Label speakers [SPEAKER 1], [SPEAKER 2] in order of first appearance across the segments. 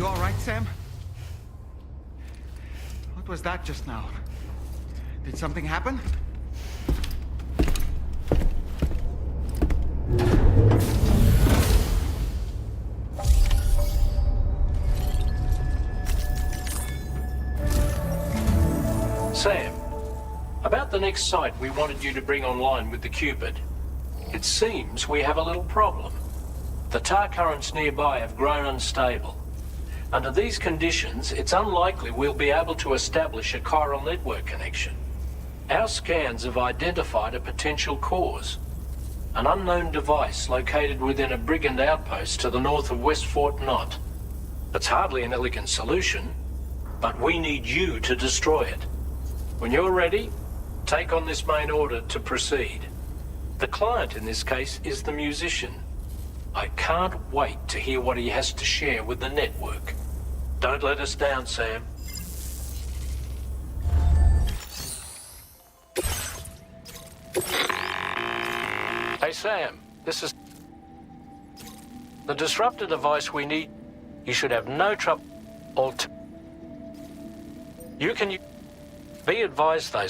[SPEAKER 1] You all right, Sam? What was that just now? Did something happen?
[SPEAKER 2] Sam, about the next site we wanted you to bring online with the Cupid. It seems we have a little problem. The tar currents nearby have grown unstable. Under these conditions, it's unlikely we'll be able to establish a chiral network connection. Our scans have identified a potential cause. An unknown device located within a brigand outpost to the north of West Fort Knott. It's hardly an elegant solution, but we need you to destroy it. When you're ready, take on this main order to proceed. The client in this case is the musician. I can't wait to hear what he has to share with the network. Don't let us down, Sam. Hey, Sam, this is... The disruptor device we need. You should have no trouble. You can... Be advised, though,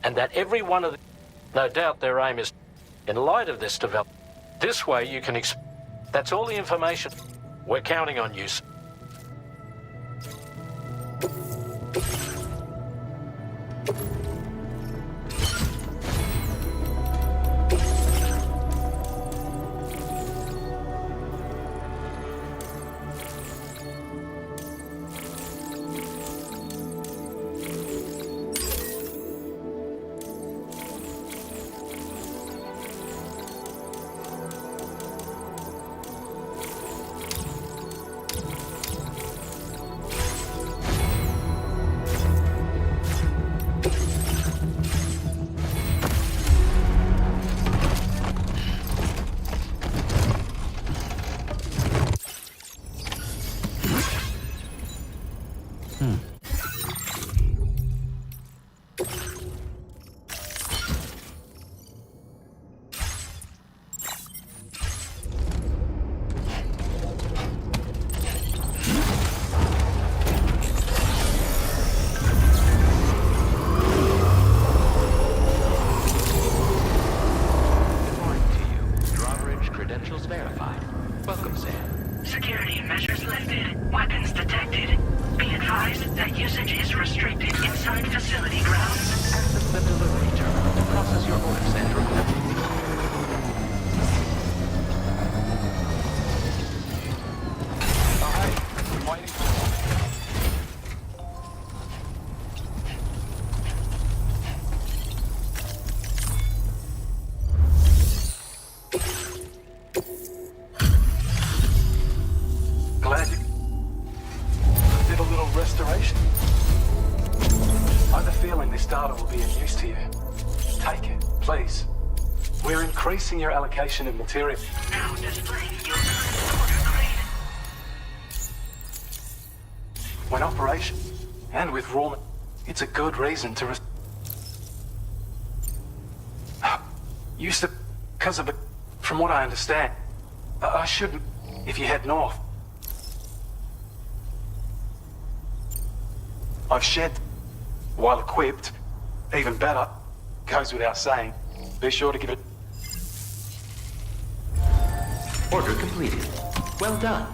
[SPEAKER 2] and that every one of the... No doubt their aim is... In light of this development, this way you can... That's all the information. We're counting on you. Increasing your allocation of material.
[SPEAKER 3] Now displaying your order grade.
[SPEAKER 2] When operation, and with raw, it's a good reason to used to, because of it, from what I understand. I shouldn't, if you head north. I've shed, while equipped, even better, goes without saying. Be sure to give it.
[SPEAKER 4] Order completed. Well done.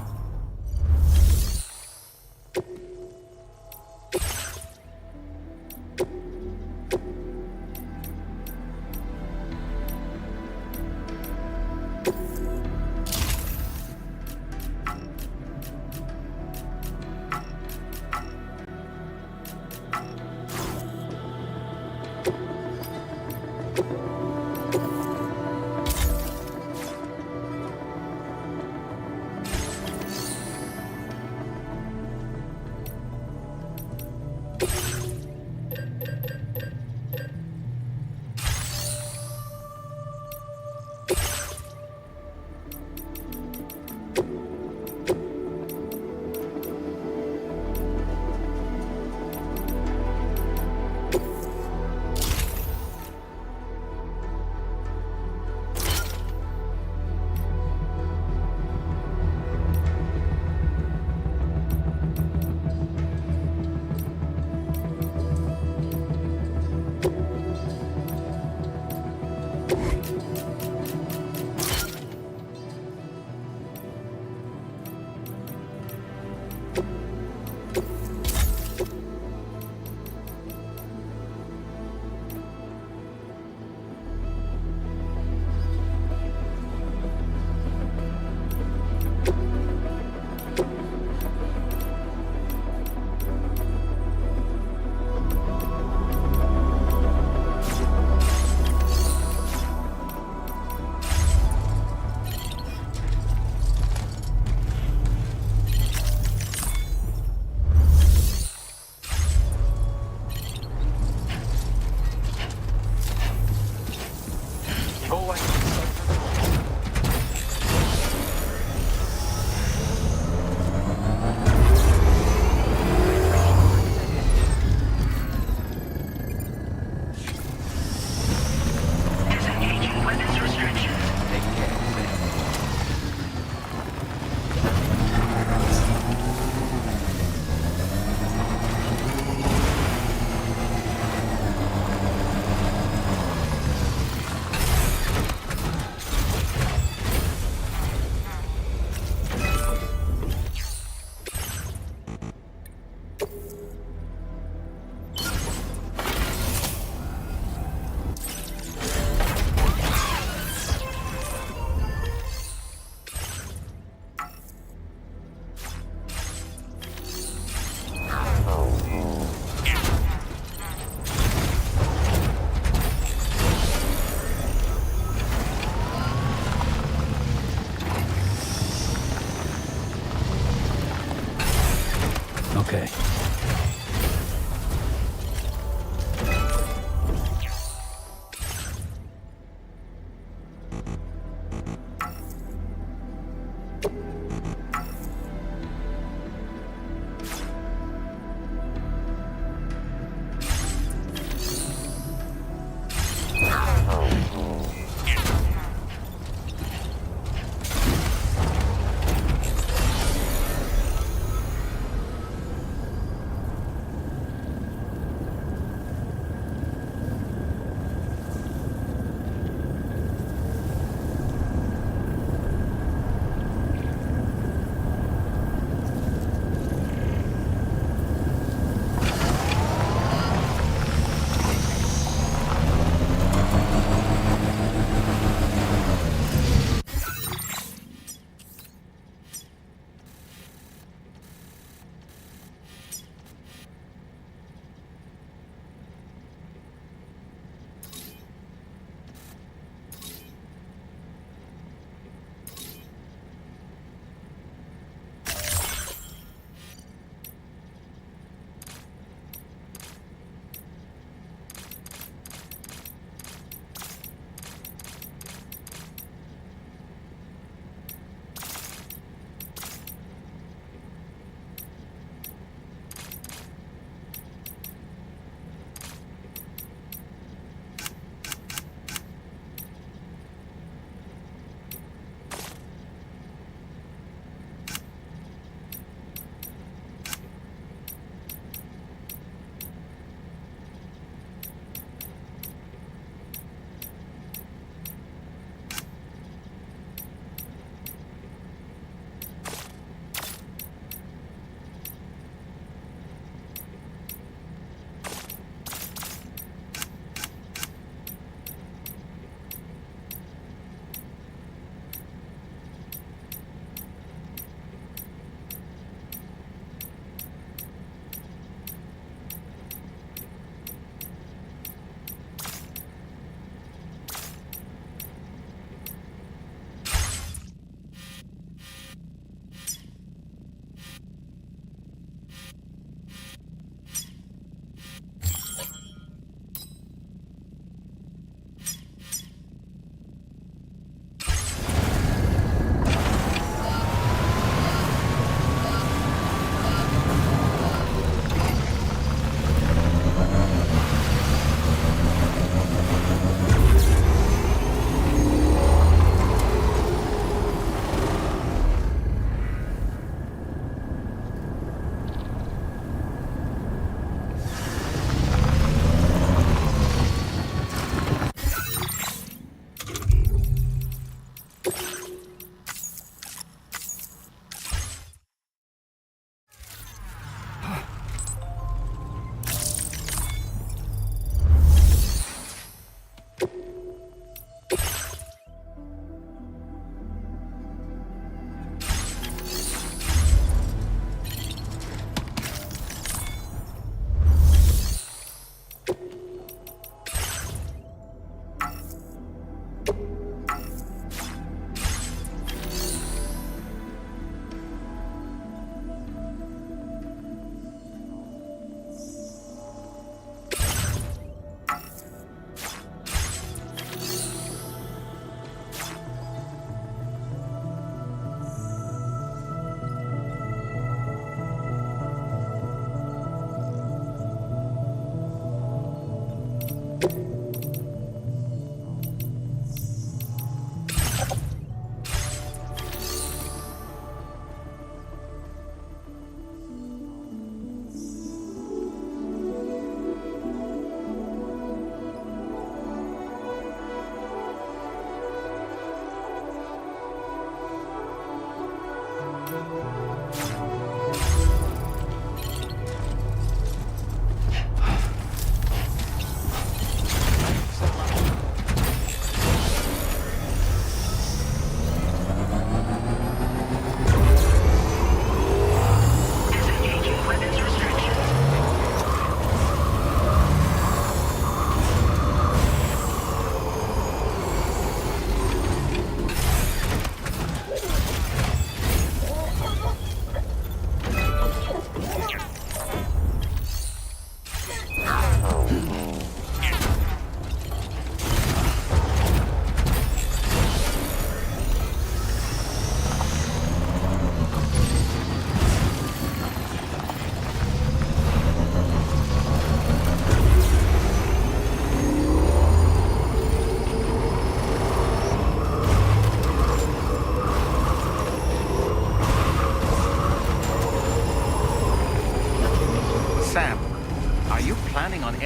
[SPEAKER 5] Okay.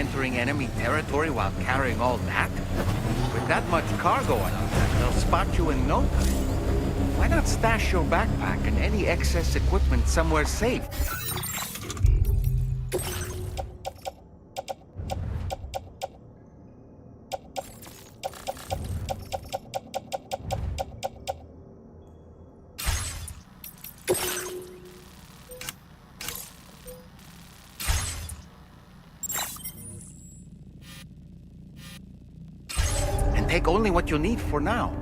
[SPEAKER 5] entering enemy territory while carrying all that? With that much cargo on them, they'll spot you in no time. Why not stash your backpack and any excess equipment somewhere safe? Take only what you need for now.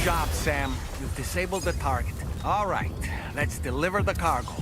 [SPEAKER 5] job, Sam. You've disabled the target. All right, let's deliver the cargo.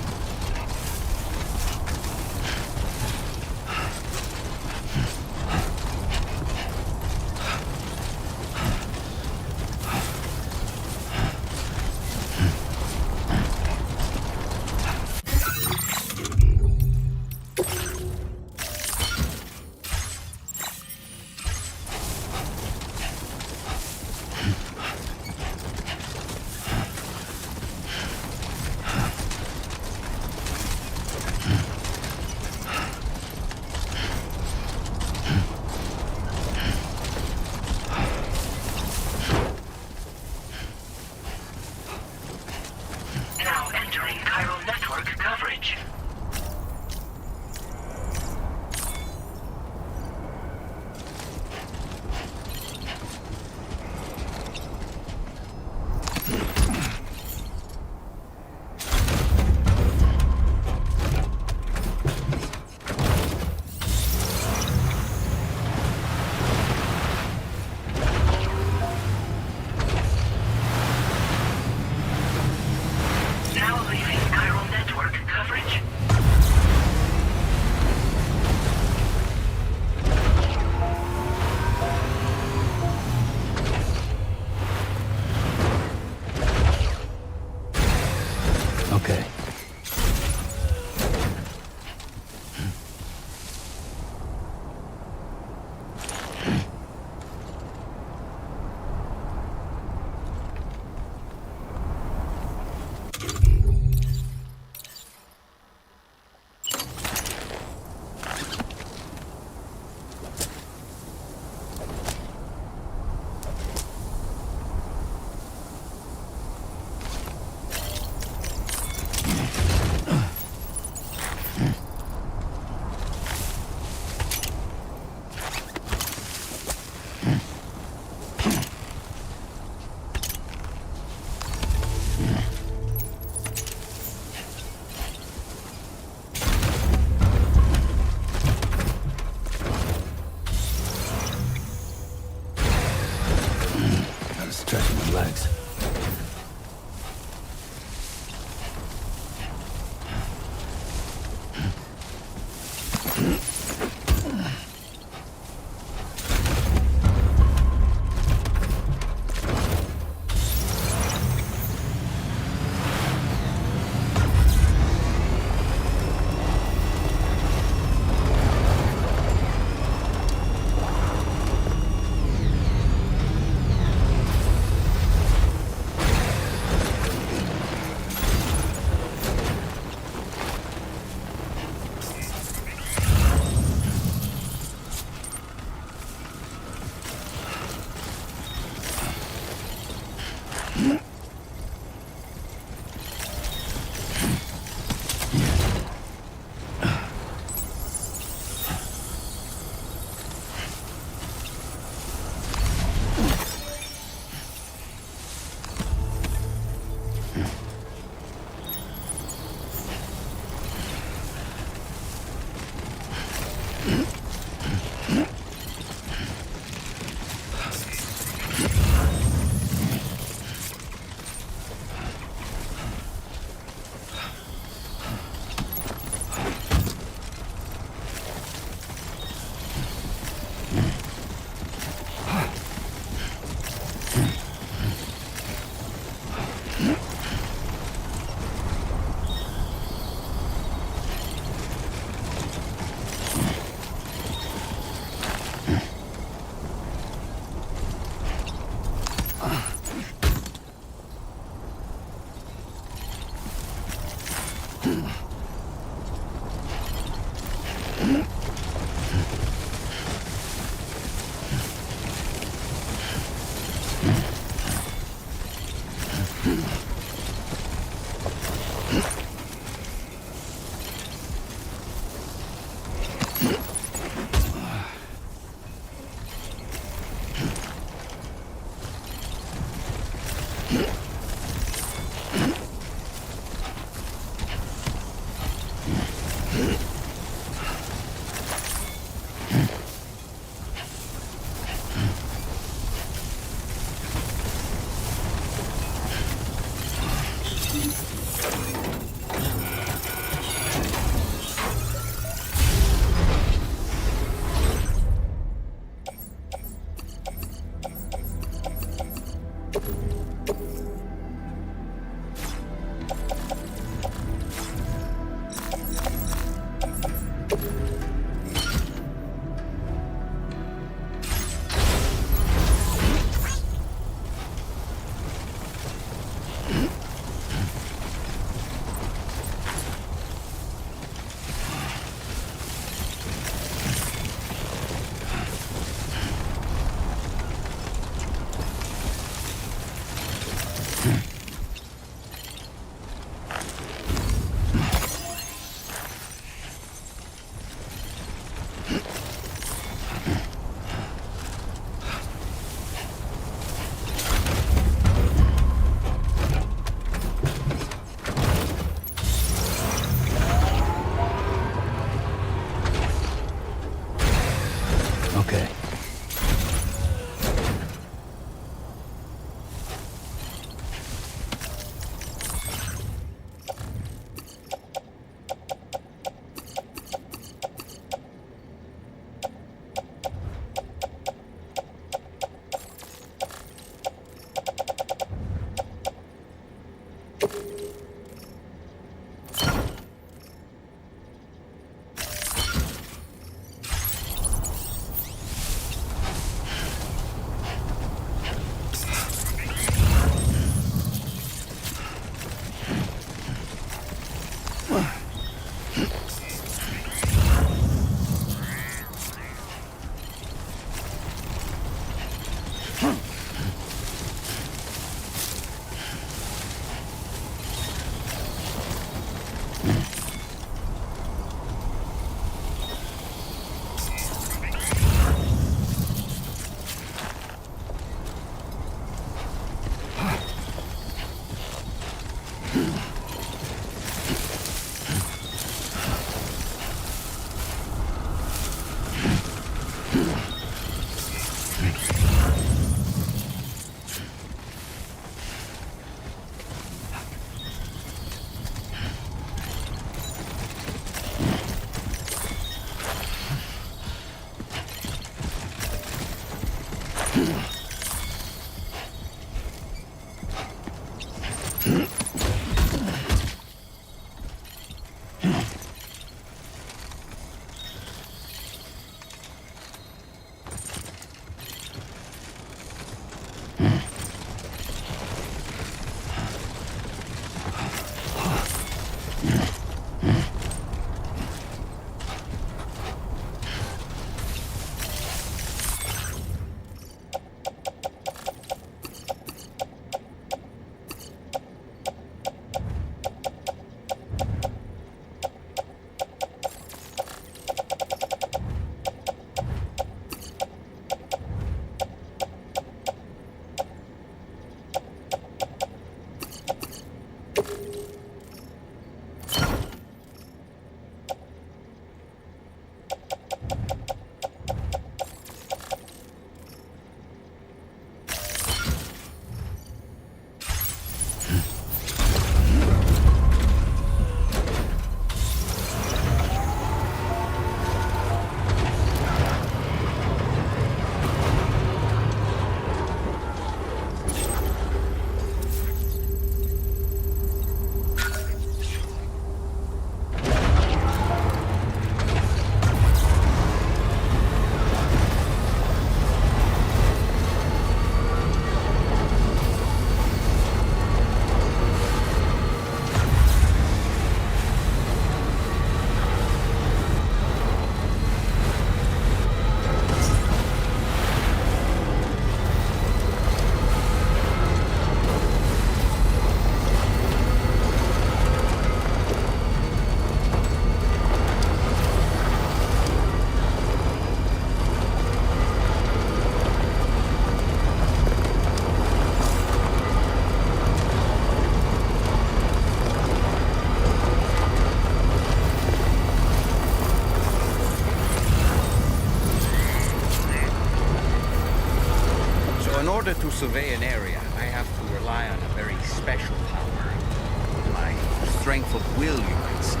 [SPEAKER 5] order to survey an area, I have to rely on a very special power. My strength of will, you could say.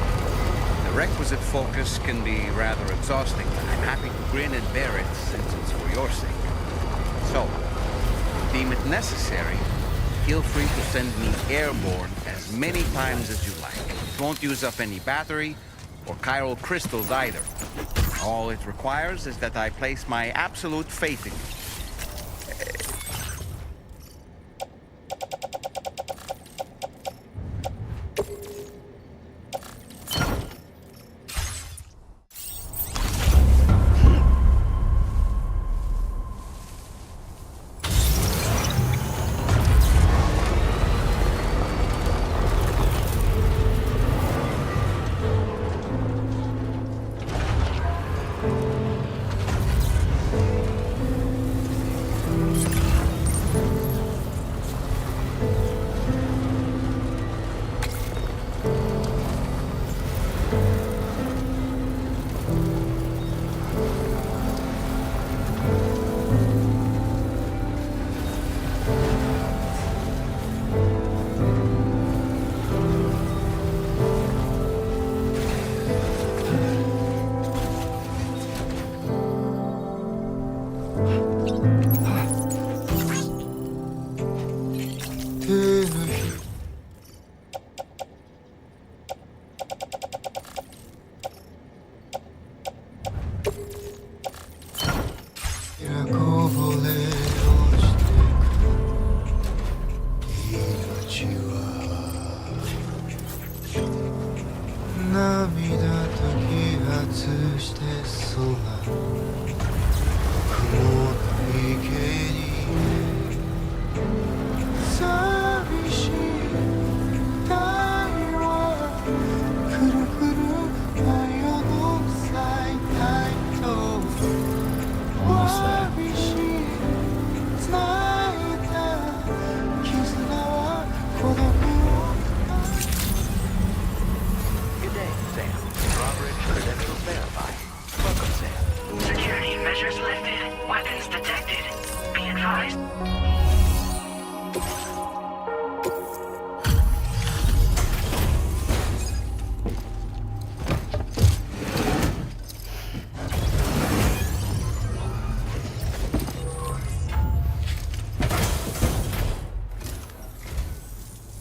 [SPEAKER 5] The requisite focus can be rather exhausting, but I'm happy to grin and bear it since it's for your sake. So, deem it necessary, feel free to send me airborne as many times as you like. It won't use up any battery or chiral crystals either. All it requires is that I place my absolute faith in you.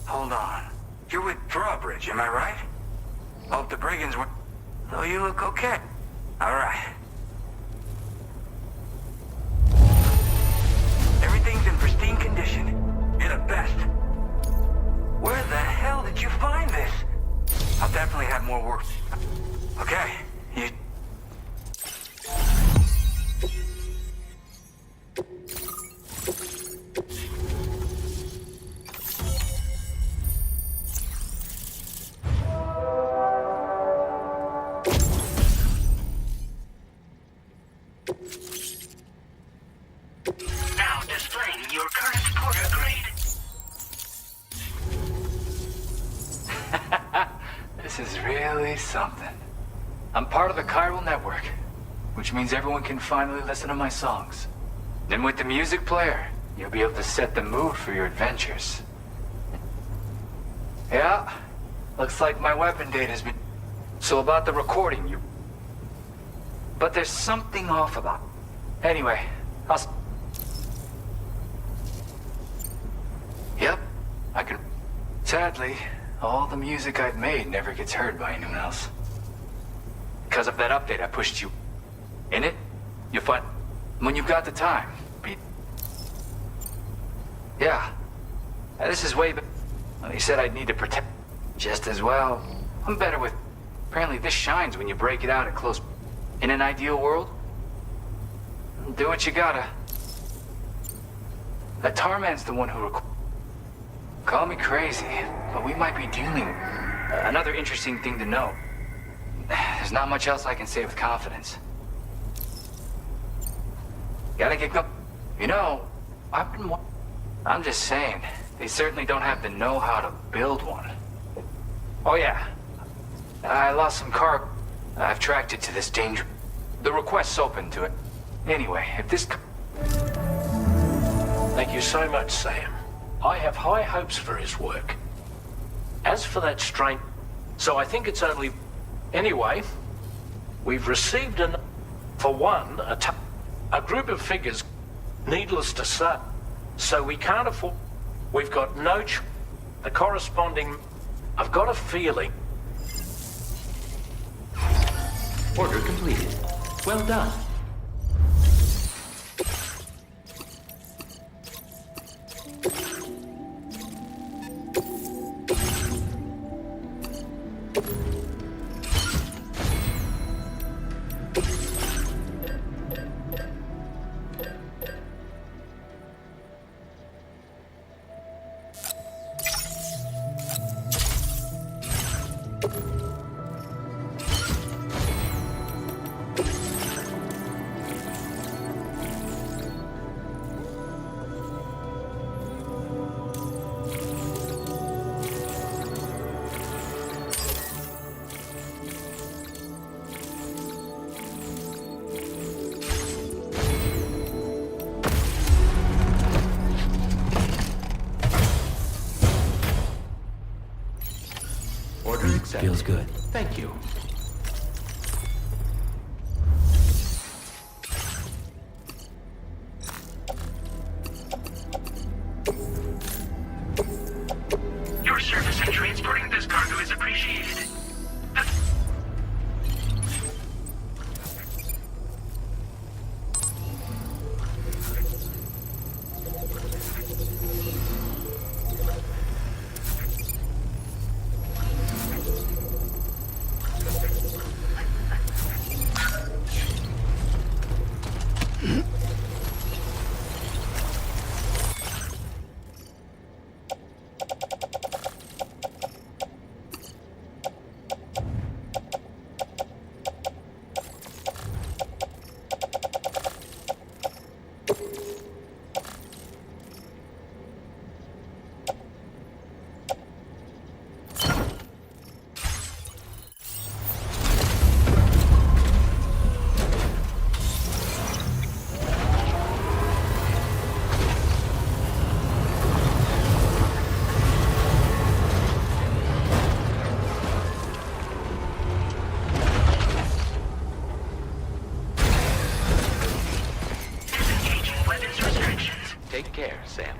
[SPEAKER 6] Hold on. You're with Drawbridge, am I right? Hope the brigands were... Oh, you look okay. All right. Everything's in pristine condition. You're the best. Where the hell did you find this? I'll definitely have more work. Okay, you...
[SPEAKER 3] Now displaying your current porter grade.
[SPEAKER 6] This is really something. I'm part of the chiral network, which means everyone can finally listen to my songs. Then with the music player, you'll be able to set the mood for your adventures. Yeah, looks like my weapon data's been... So about the recording, you... But there's something off about it. Anyway, Yep, I can... Sadly, all the music I've made never gets heard by anyone else. Because of that update I pushed you. In it, you'll find... When you've got the time, Yeah. This is way... Well, he said I'd need to protect... Just as well. I'm better with... Apparently this shines when you break it out at close... In an ideal world? Do what you gotta. That Tarman's the one who Call me crazy, but we might be dealing... Another interesting thing to know. There's not much else I can say with confidence. Gotta get going. You know, I'm just saying, they certainly don't have the know-how to build one. Oh yeah, I lost some cargo. I've tracked it to this danger. The request's open to it. Anyway, if this...
[SPEAKER 2] Thank you so much, Sam. I have high hopes for his work. As for that strain, so I think it's only... Anyway, we've received for one, a group of figures, needless to say, so we can't afford... We've got no the corresponding... I've got a feeling...
[SPEAKER 4] Order completed. Well done. Order accepted.
[SPEAKER 7] Feels good.
[SPEAKER 4] Thank you.
[SPEAKER 3] Your service in transporting this cargo is appreciated.
[SPEAKER 4] Take care, Sam.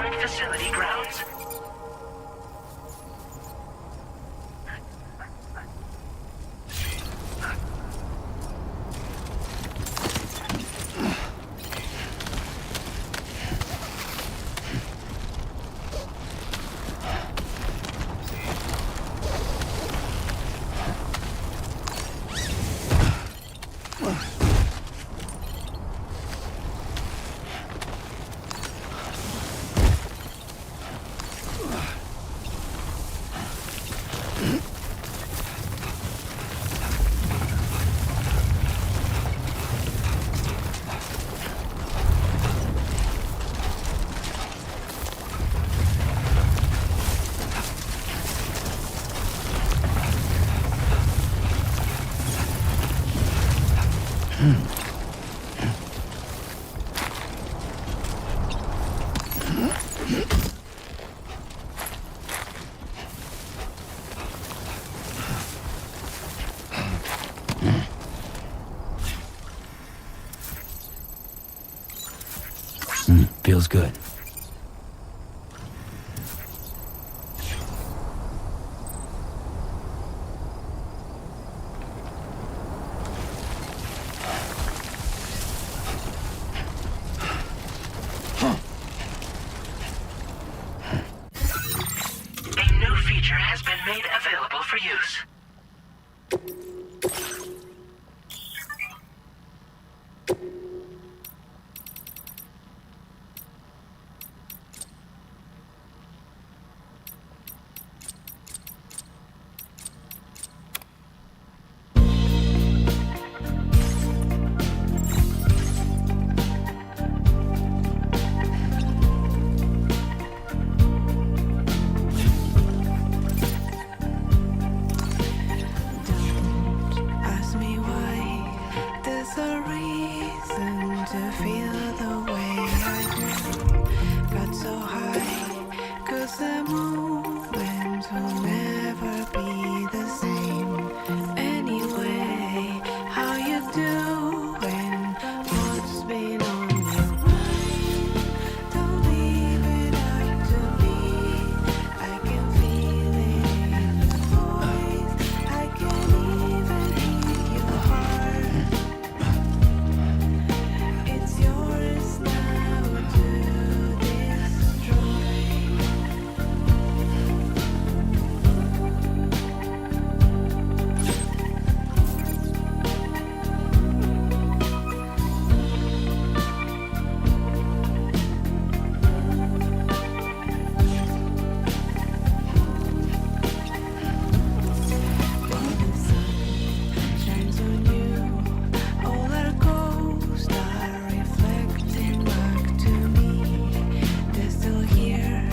[SPEAKER 3] on facility grounds.
[SPEAKER 7] Feels good.
[SPEAKER 3] A new feature has been made available for use.
[SPEAKER 8] Ask me why. There's a reason to feel the way I do. Got so high, 'cause the moment will never be the same. Anyway, how you doing? What's been on your mind? Don't leave it up to me. I can feel it in your voice. I can even hear your heart. It's yours now to destroy. Shines on you. All our ghosts are reflecting back to me. They're still here.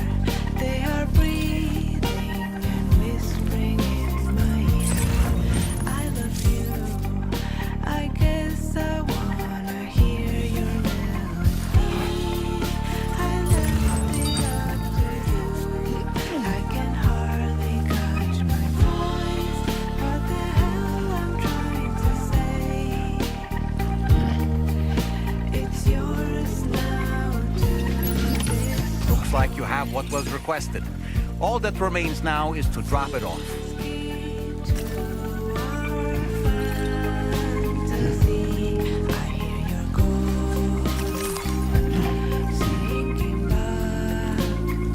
[SPEAKER 8] They are breathing and whispering in my ear. I love you. I guess I wanna hear your melody. I left it up to you. I can hardly catch my voice. What the hell I'm trying to say? It's yours now to destroy.
[SPEAKER 5] Looks like you have what was requested. All that remains now is to drop it off.
[SPEAKER 8] To our fantasy, I hear your ghost sinking back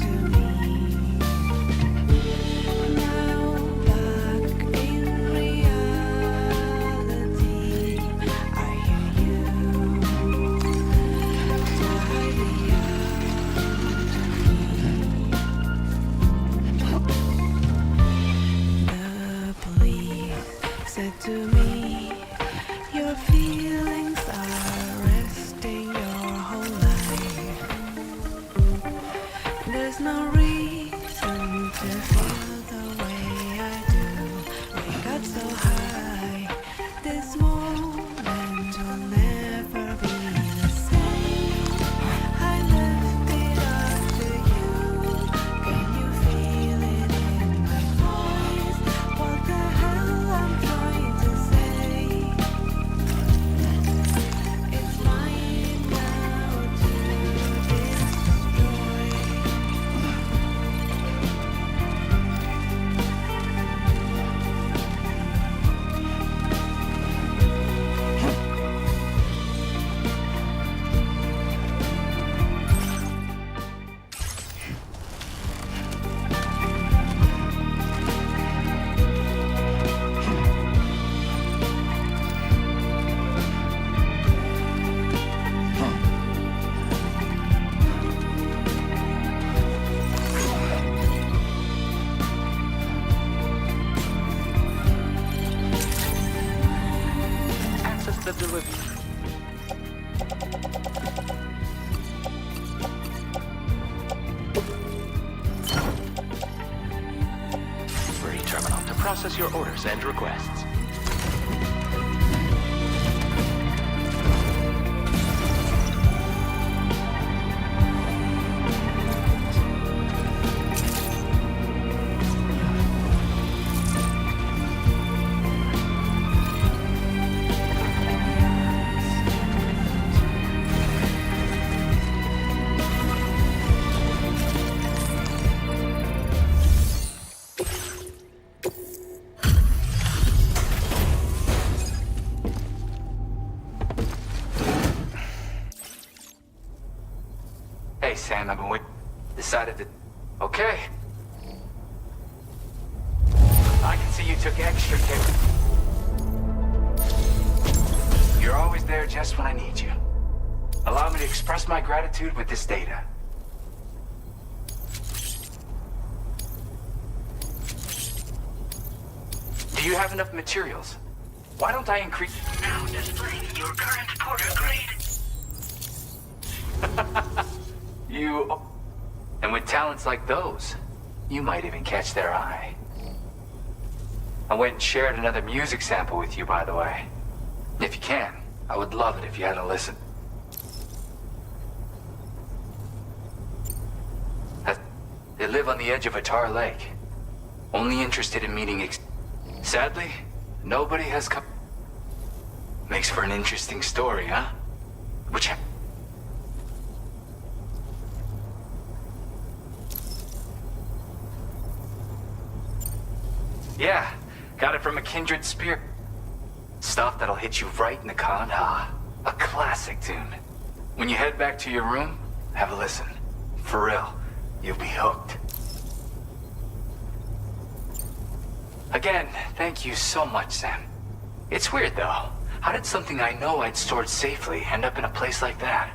[SPEAKER 8] to me. Now back in reality, I hear you. The police said to me, your feelings are arresting your whole life. There's no reason to feel the way I do. We got so high, this moment will never be the same. I left it up to you. Can you feel it in my voice? What the hell I'm trying to say? It's mine now to destroy.
[SPEAKER 4] process your orders and requests.
[SPEAKER 6] Hey, Sam, I've been waiting. Decided to... Okay. I can see you took extra care. You're always there just when I need you. Allow me to express my gratitude with this data. Do you have enough materials? Why don't I increase...
[SPEAKER 3] Now displaying your current porter grade.
[SPEAKER 6] You... And with talents like those, you might even catch their eye. I went and shared another music sample with you, by the way. If you can, I would love it if you had a listen. They live on the edge of a tar lake. Only interested in meeting Sadly, nobody has come... Makes for an interesting story, huh? Which... Yeah, got it from a kindred spirit. Stuff that'll hit you right in the con. Ah, a classic tune. When you head back to your room, have a listen. For real, you'll be hooked. Again, thank you so much, Sam. It's weird, though. How did something I know I'd stored safely end up in a place like that?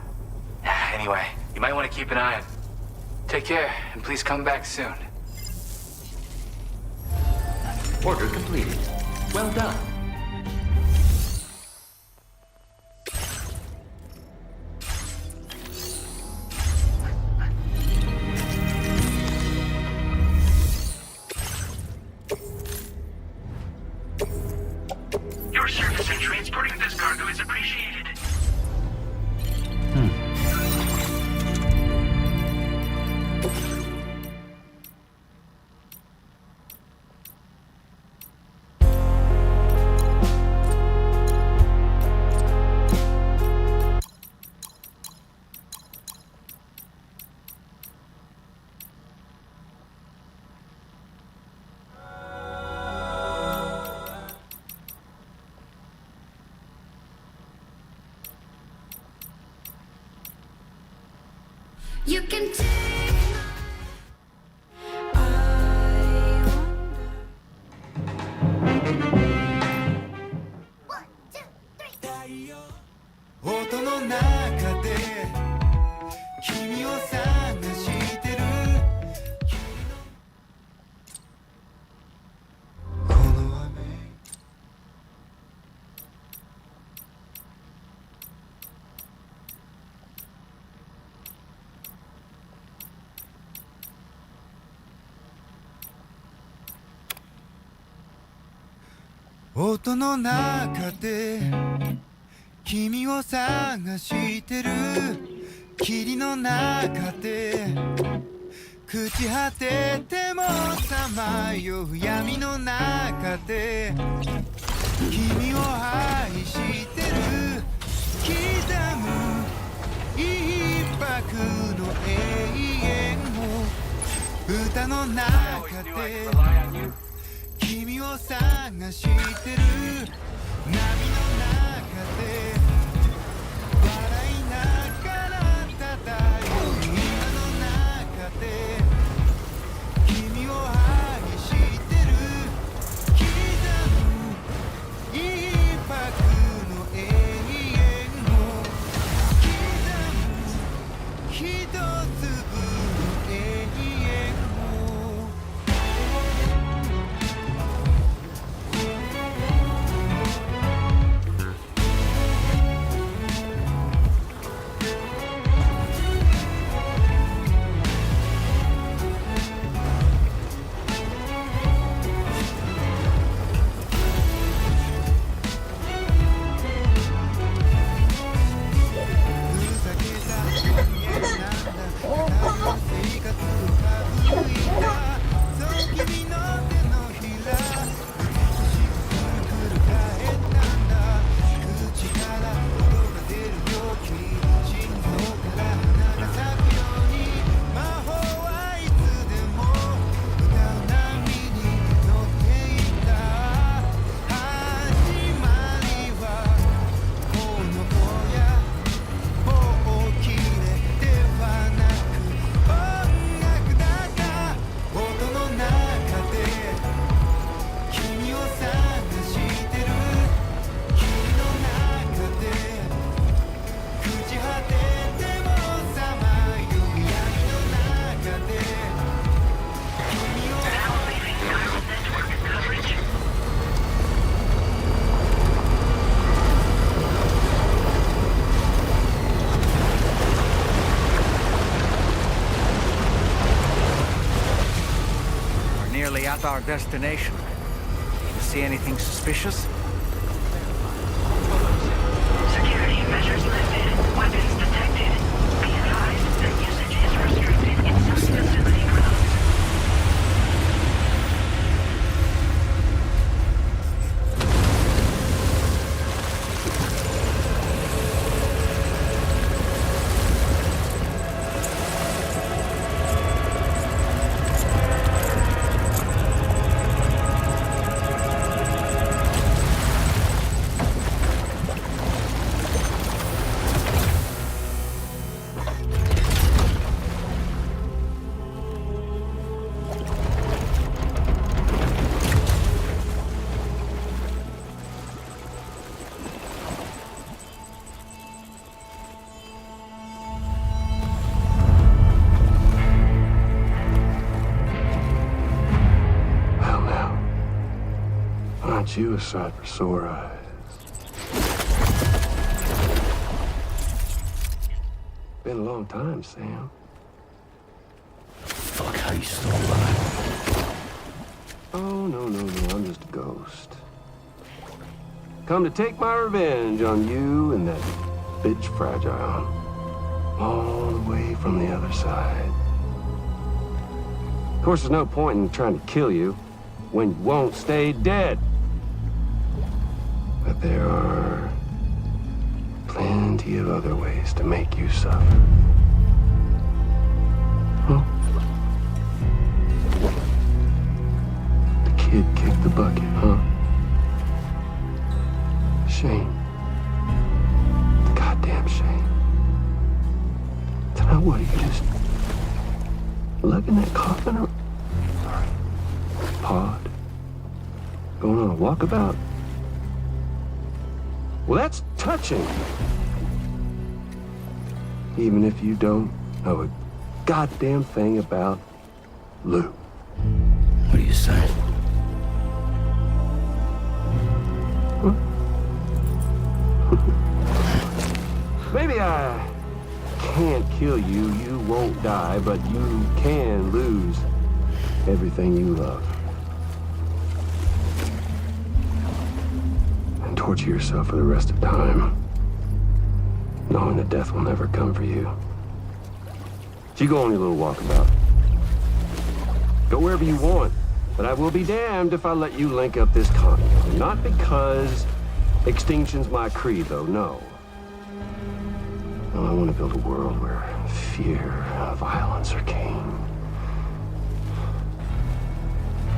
[SPEAKER 6] Anyway, you might want to keep an eye on... Take care, and please come back soon.
[SPEAKER 4] Order completed. Well done.
[SPEAKER 3] Your service in transporting this cargo is appreciated.
[SPEAKER 8] You can take I wonder.
[SPEAKER 7] 音の中で君を探してるこの雨音の中で君を探してる霧の中で朽ち果ててもさまよう闇の中で君を愛してる刻む一拍の永遠を歌の中で君を探してる波の中で笑いながら漂う今の中で君を愛してる刻む一拍の永遠を刻む一粒の永遠を
[SPEAKER 5] nearly at our destination. You see anything suspicious?
[SPEAKER 3] Security measures lifted. Weapons detected. Be advised that usage is restricted in some facility grounds.
[SPEAKER 9] Aren't you a sight for sore eyes? Been a long time, Sam.
[SPEAKER 4] Fuck, how you still alive?
[SPEAKER 9] Oh, no, I'm just a ghost. Come to take my revenge on you and that bitch Fragile. All the way from the other side. Of course, there's no point in trying to kill you when you won't stay dead. But there are plenty of other ways to make you suffer. Huh? The kid kicked the bucket, huh? Shame. Goddamn shame. Then what, you just lugging that coffin or pod? Going on a walkabout? Well, that's touching. Even if you don't know a goddamn thing about Lou.
[SPEAKER 4] What do you say?
[SPEAKER 9] Huh? Maybe I can't kill you, you won't die, but you can lose everything you love. And torture yourself for the rest of time, knowing that death will never come for you. So you go on your little walkabout. Go wherever you want, but I will be damned if I let you link up this continent. Not because extinction's my creed, though, no. No, I want to build a world where fear and violence are king.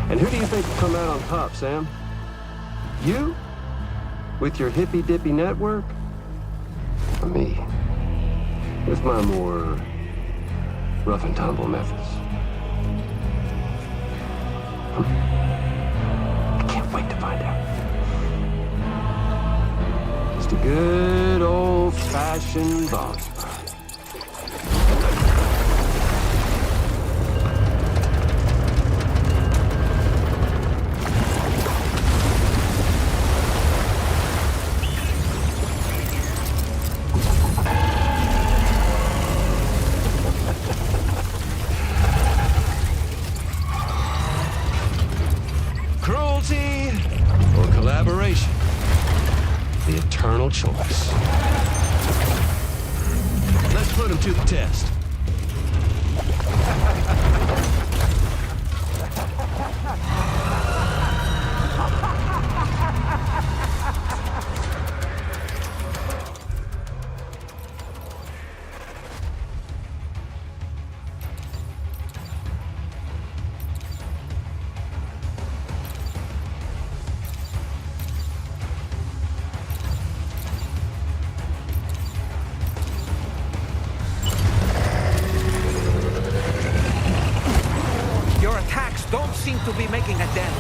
[SPEAKER 9] And who do you think will come out on top, Sam? You? With your hippy-dippy network? Or me? With my more rough and tumble methods? I can't wait to find out. Just a good old-fashioned boss fight. Cruelty or collaboration? The eternal choice. Let's put him to the test.
[SPEAKER 5] Don't seem to be making a dent.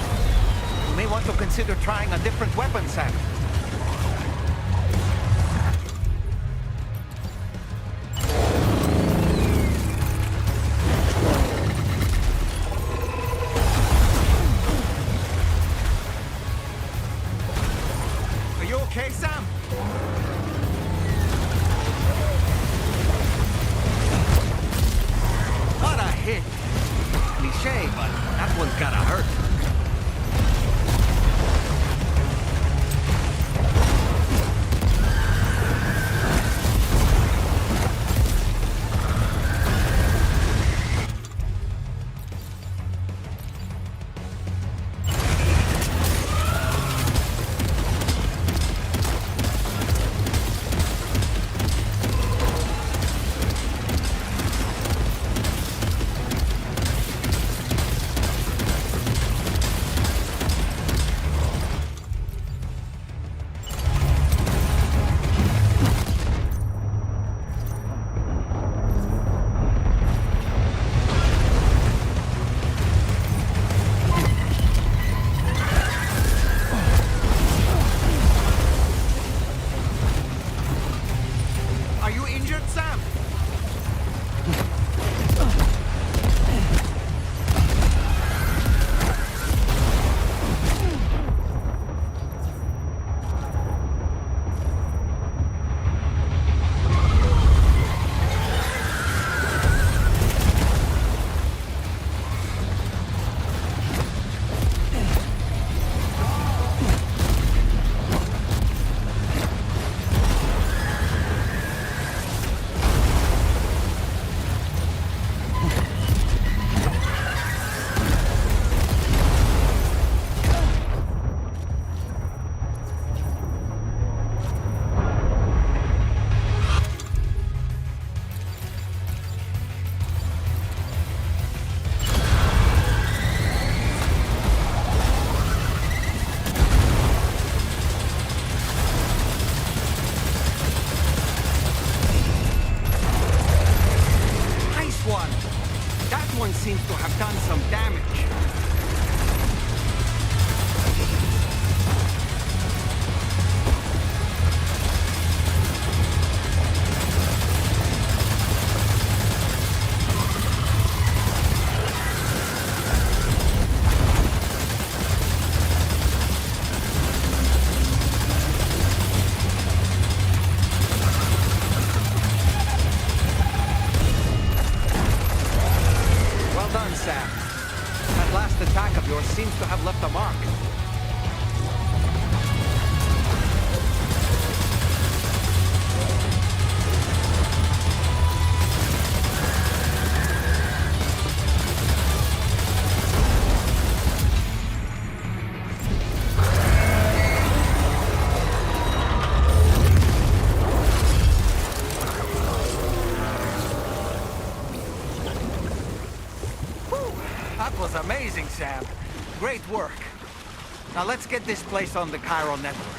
[SPEAKER 5] You may want to consider trying a different weapon set. Are you okay, Sam? What a hit. cliche, but that one's gotta hurt. Seems to have done some damage. That last attack of yours seems to have left a mark. That was amazing, Sam. Great work. Now let's get this place on the Cairo network.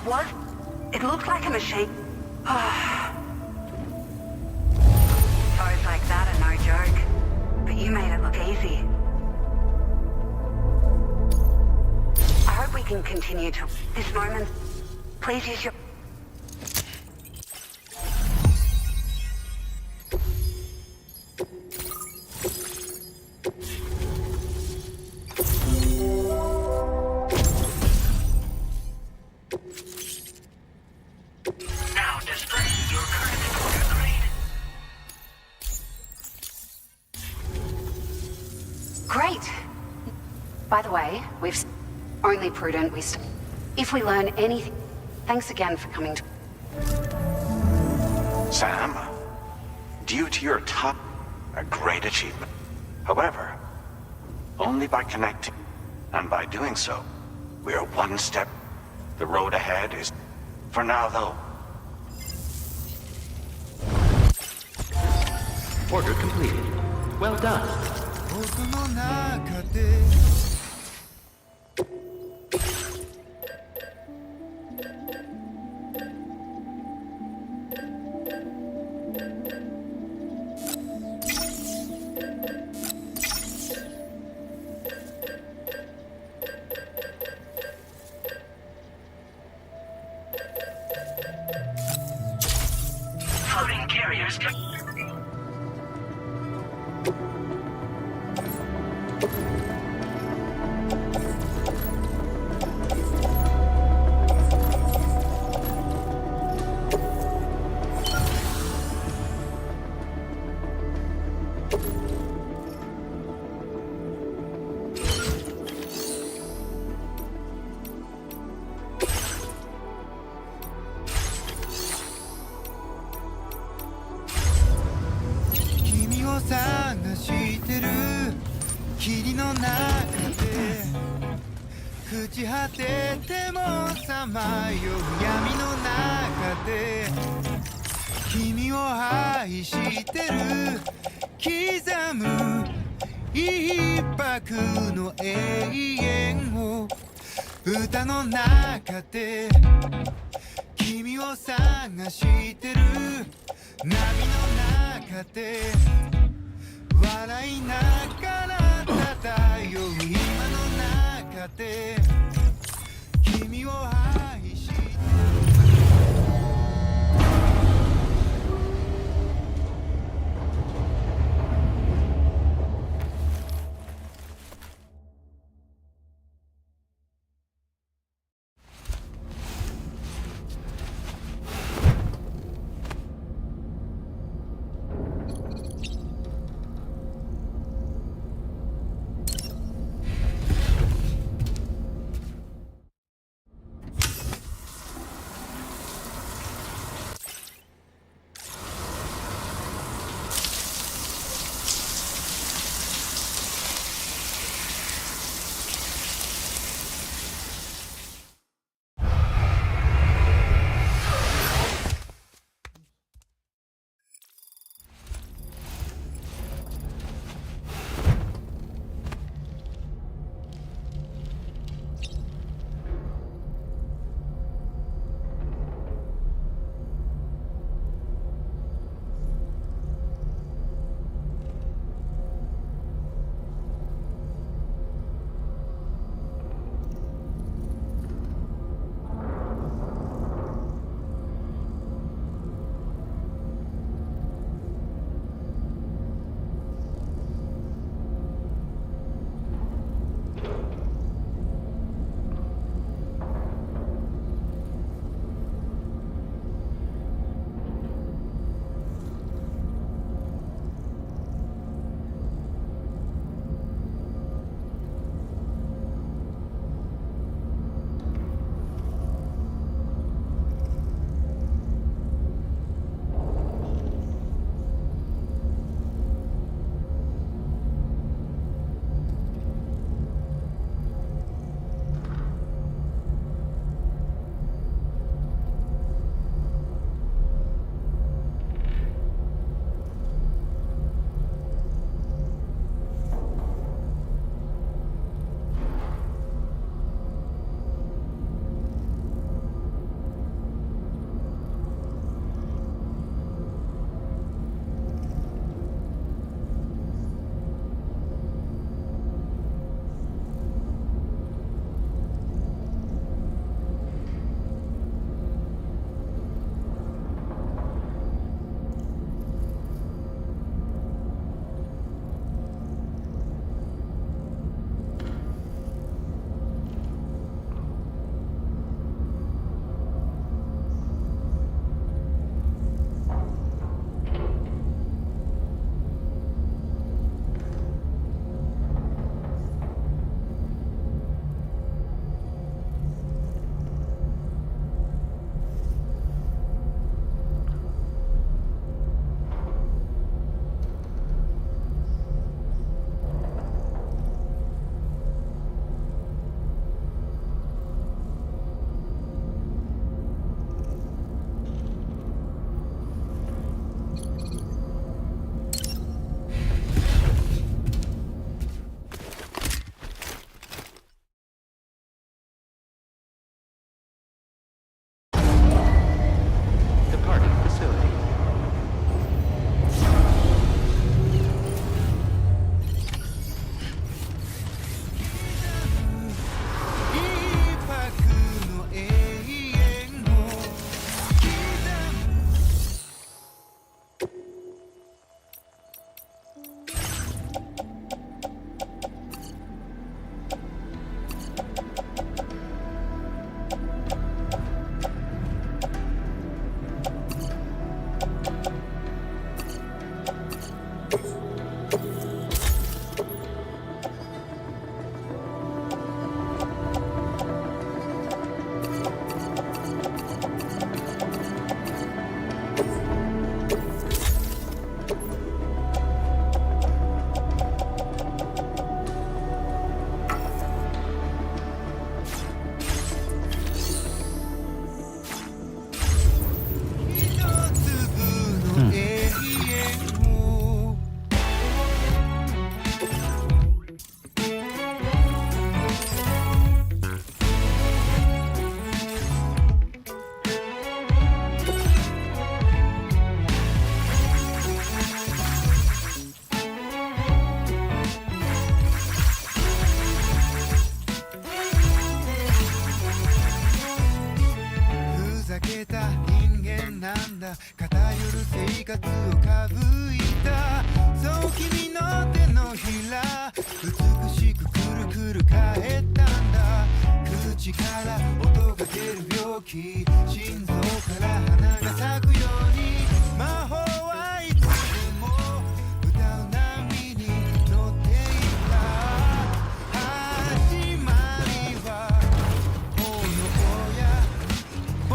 [SPEAKER 3] was. It looked like a machine. Photos like that are no joke. But you made it look easy. I hope we can continue to this moment. Please use your...
[SPEAKER 10] Now display your current order grade.
[SPEAKER 3] Great. By the way, we've only prudent. If we learn anything, thanks again for coming to.
[SPEAKER 11] Sam, due to your top, a great achievement. However, only by connecting, and by doing so, we are one step. The road ahead is, for now though.
[SPEAKER 4] Order completed. Well done.
[SPEAKER 7] 音の中で
[SPEAKER 10] Floating carriers.
[SPEAKER 7] 探してる霧の中で朽ち果ててもさまよう闇の中で君を愛してる刻む一拍の永遠を歌の中で君を探してる波の中で笑いながら漂う今の中で君を愛して偏る生活をかぶいたそう君の手のひら美しくくるくる返ったんだ口から音が出る病気心臓から花が咲くように魔法はいつでも歌う波に乗っていた始まりは炎や棒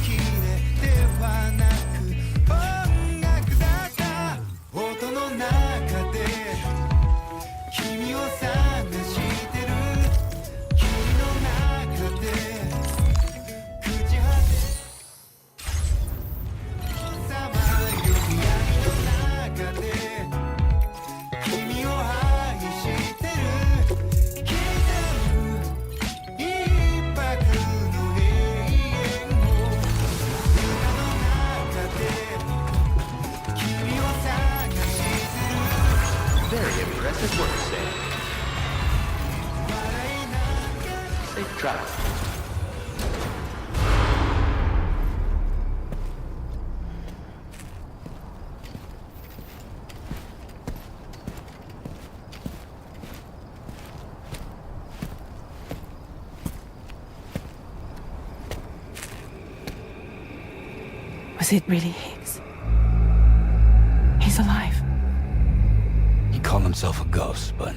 [SPEAKER 7] 切れではなく音楽だった音の中で君を探してる君の中で朽ち果てさまよい闇の中で君を愛してる刻む一拍の永遠を歌の中で君を探してる
[SPEAKER 4] Very impressive work, Sam.
[SPEAKER 7] 笑いながら
[SPEAKER 4] Safe travel.
[SPEAKER 8] Was it really Higgs? He's alive.
[SPEAKER 5] He called himself a ghost, but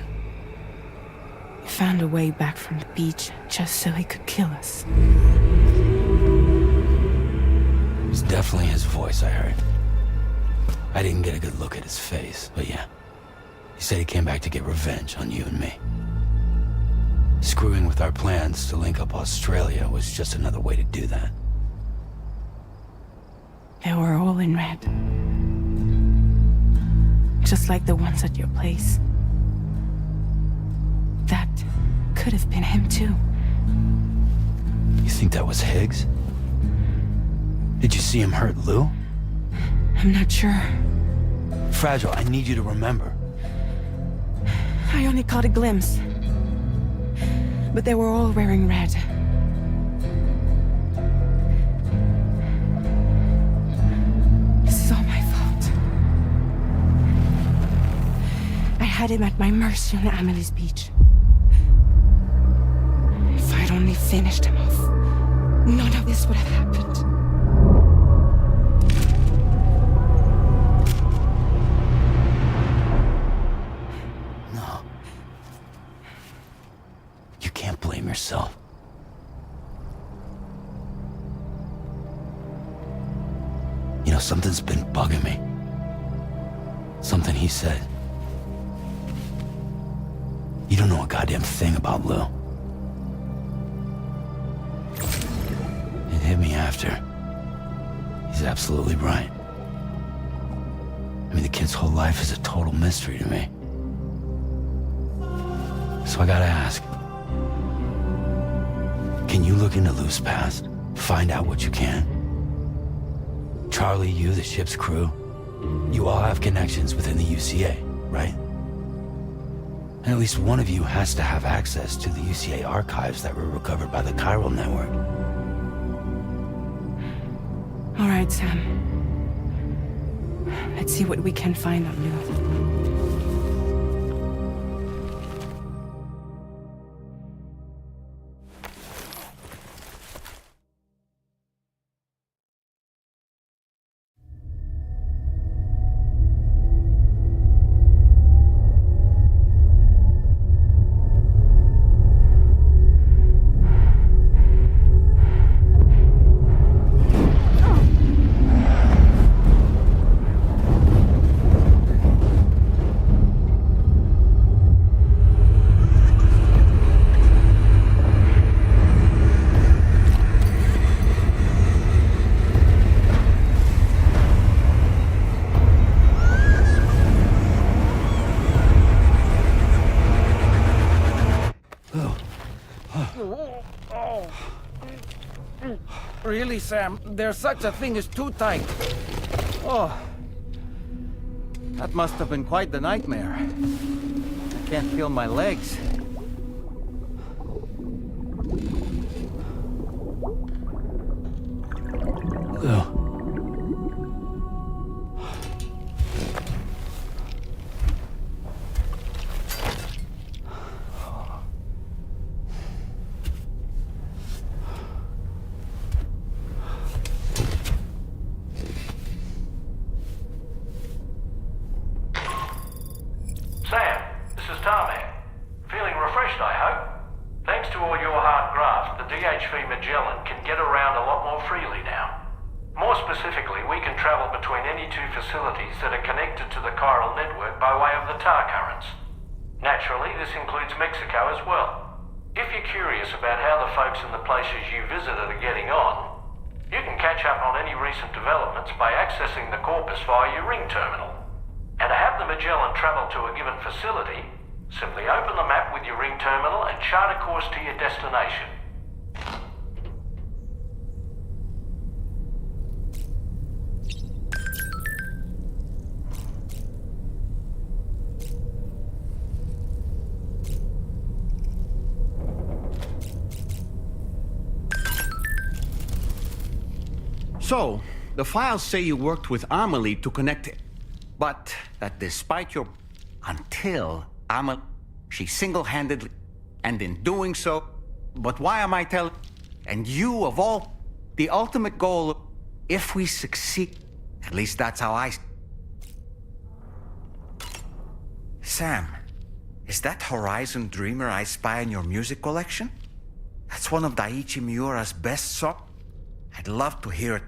[SPEAKER 8] He found a way back from the beach just so he could kill us.
[SPEAKER 5] it was definitely his voice I heard. I didn't get a good look at his face, but yeah. He said he came back to get revenge on you and me. Screwing with our plans to link up Australia was just another way to do that.
[SPEAKER 8] They were all in red. Just like the ones at your place. That could have been him too.
[SPEAKER 5] You think that was Higgs? Did you see him hurt Lou?
[SPEAKER 8] I'm not sure.
[SPEAKER 5] Fragile, I need you to remember.
[SPEAKER 8] I only caught a glimpse. But they were all wearing red. This is all my fault. I had him at my mercy on Amelie's beach. If I'd only finished him off, none of this would have happened.
[SPEAKER 5] No. You can't blame yourself. You know, something's been bugging me. Something he said. You don't know a goddamn thing about Lou. It hit me after. He's absolutely right. I mean, the kid's whole life is a total mystery to me. So I gotta ask. Can you look into Lou's past? Find out what you can? Charlie, you, the ship's crew, you all have connections within the UCA, right? And at least one of you has to have access to the UCA archives that were recovered by the Chiral network.
[SPEAKER 8] All right, Sam. Let's see what we can find on Lou.
[SPEAKER 12] Really, Sam? There's such a thing as too tight. Oh. That must have been quite the nightmare. I can't feel my legs.
[SPEAKER 5] Lou.
[SPEAKER 2] the DHV Magellan can get around a lot more freely now. More specifically, we can travel between any two facilities that are connected to the chiral network by way of the tar currents. Naturally, this includes Mexico as well. If you're curious about how the folks in the places you visited are getting on, you can catch up on any recent developments by accessing the corpus via your ring terminal. And to have the Magellan travel to a given facility, simply open the map with your ring terminal and chart a course to your destination.
[SPEAKER 5] So, the files say you worked with Amelie to connect it, but that despite your... until Amelie... she single-handedly... and in doing so... But why am I telling... And you, of all... The ultimate goal... If we succeed... At least that's how I... Sam, is that Horizon Dreamer I spy in your music collection? That's one of Daiichi Miura's best songs. I'd love to hear it.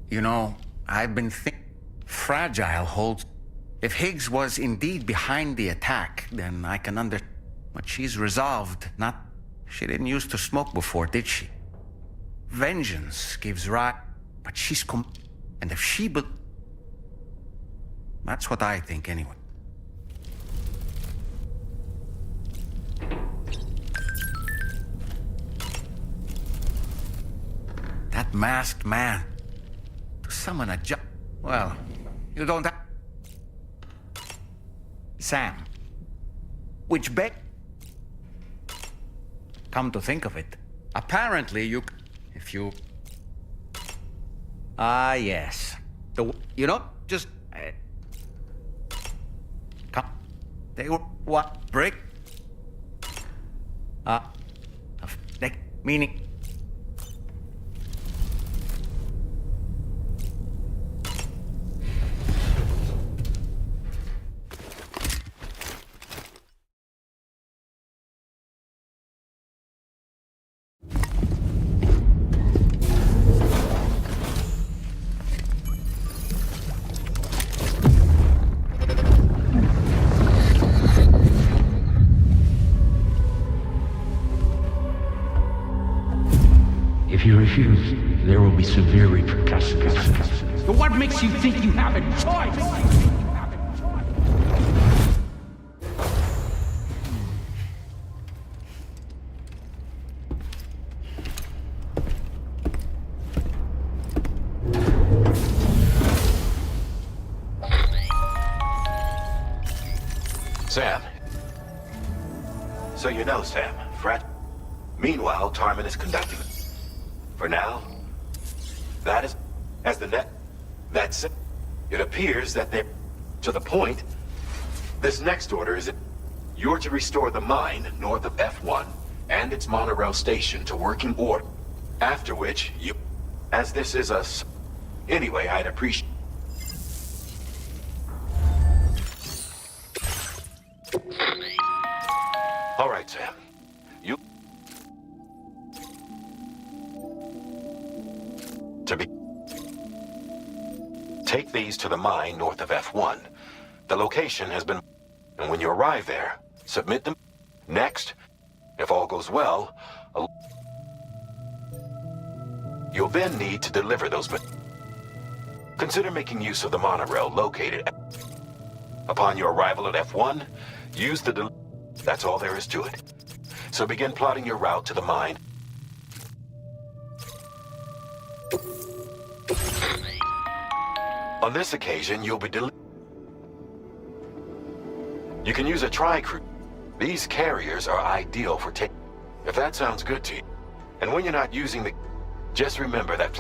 [SPEAKER 5] You know, I've been thinking... Fragile holds... If Higgs was indeed behind the attack, then I can But she's resolved, not... She didn't used to smoke before, did she? Vengeance gives rise... But she's And if she That's what I think, anyway. That masked man... To summon a Well, you don't have... Sam. Which Come to think of it, apparently if you... Ah, yes. You know, just... Come. They were... What? Break? Meaning...
[SPEAKER 13] If you refuse, there will be severe repercussions.
[SPEAKER 14] But what makes you think you have a choice?
[SPEAKER 11] Sam. So you know, Sam, Meanwhile, Tarman is conducting... For now, that is... As the net... That's it. It appears that they're... To the point, this next order is... You're to restore the mine north of F1 and its monorail station to working order. After which, you... As this is a... Anyway, I'd appreciate... All right, Sam. You... Take these to the mine north of F1. The location has been... And when you arrive there, submit them. Next, if all goes well, you'll then need to deliver those... Consider making use of the monorail located... Upon your arrival at F1, use the... That's all there is to it. So begin plotting your route to the mine. On this occasion, you'll be You can use a tri-crew. These carriers are ideal for taking... If that sounds good to you. And when you're not using the... Just remember that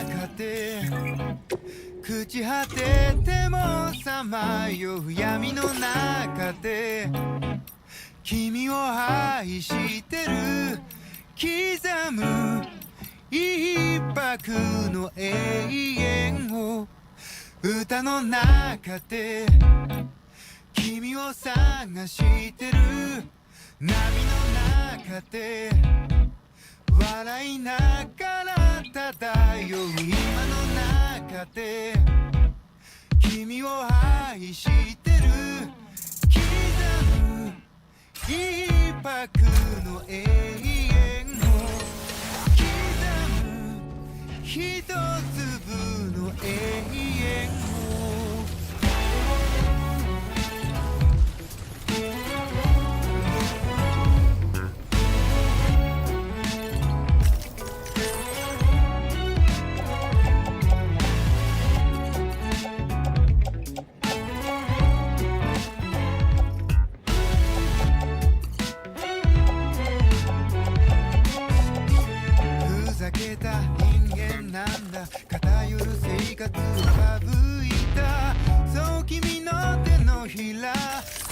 [SPEAKER 7] 中で朽ち果ててもさまよう闇の中で君を愛してる刻む一拍の永遠を歌の中で君を探してる波の中で笑いながら漂う今の中で君を愛してる刻む一拍の永遠を刻む一粒の永遠をふざけた人間なんだ偏る生活を省いたそう君の手のひら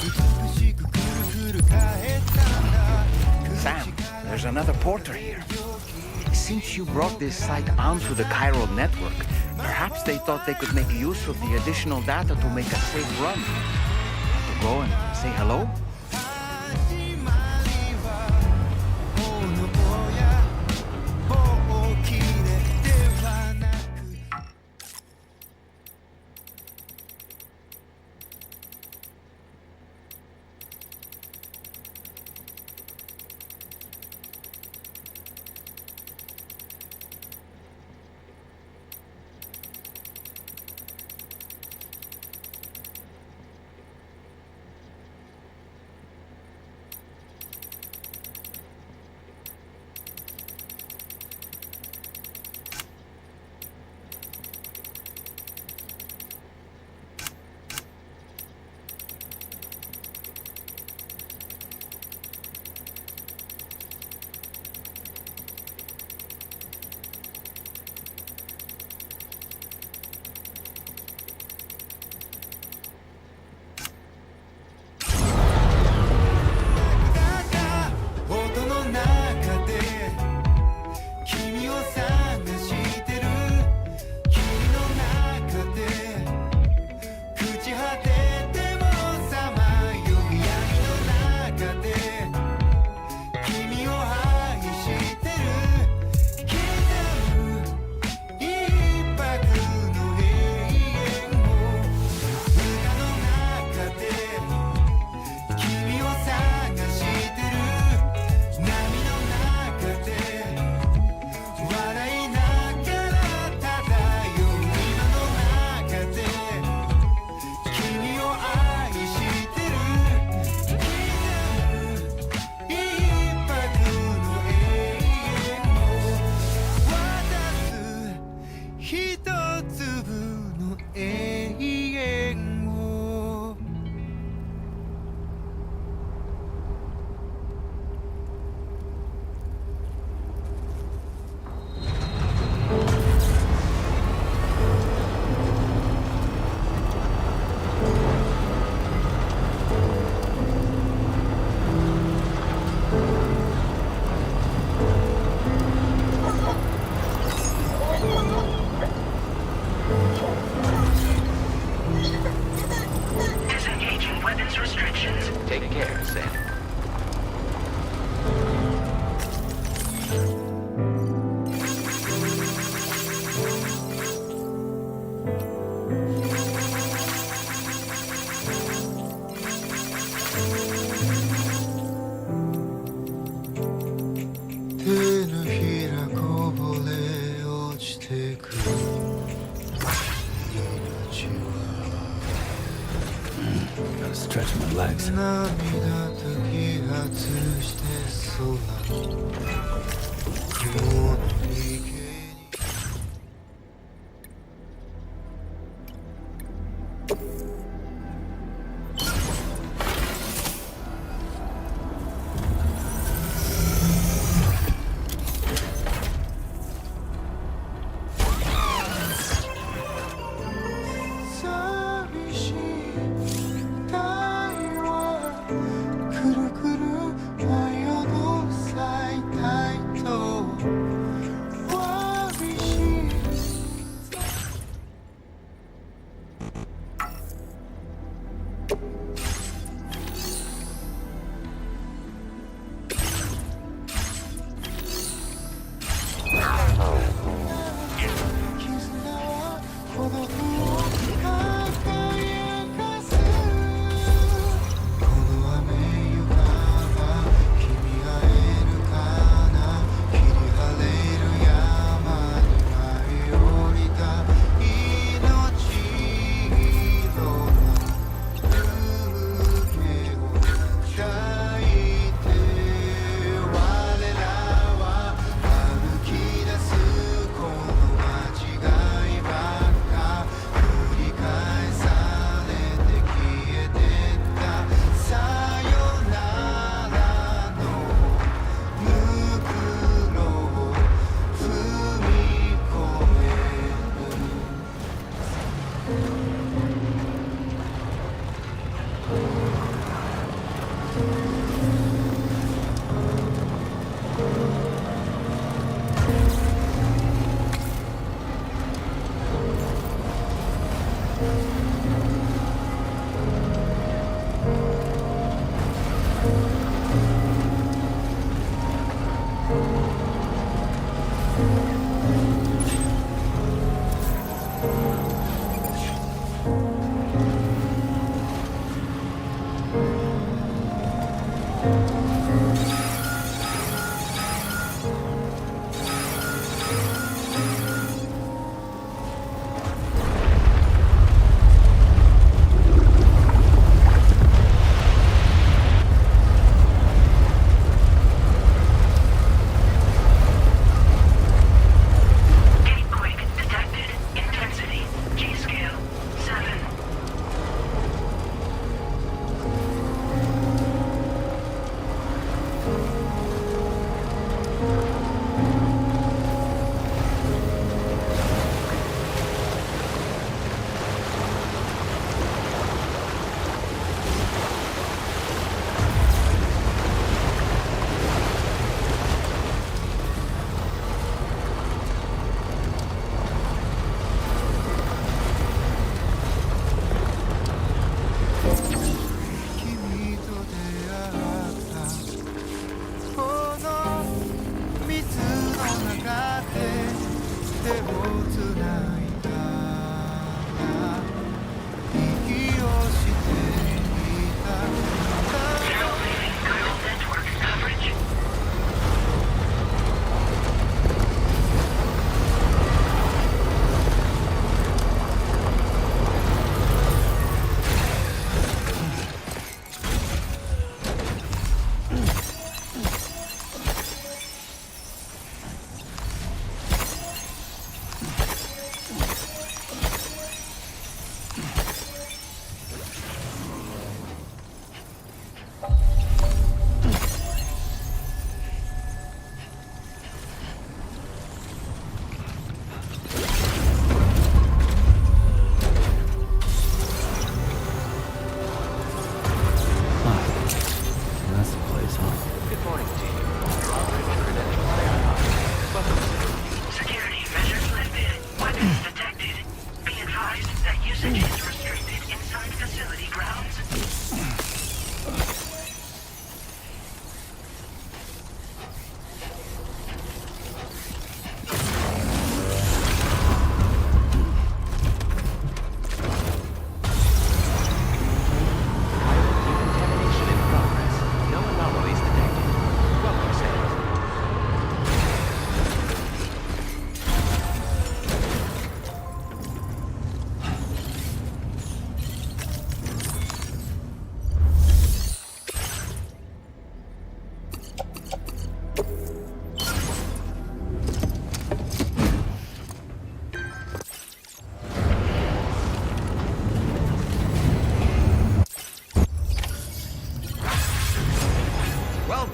[SPEAKER 7] 美しくくるくる返ったんだ
[SPEAKER 5] Sam, there's another porter here. Since you brought this site onto the chiral network, perhaps they thought they could make use of the additional data to make a safe run. Want to go and say hello?
[SPEAKER 7] 始まりは炎や棒切れではなく
[SPEAKER 15] Stretch my legs.
[SPEAKER 7] 涙摘発して空雲の池に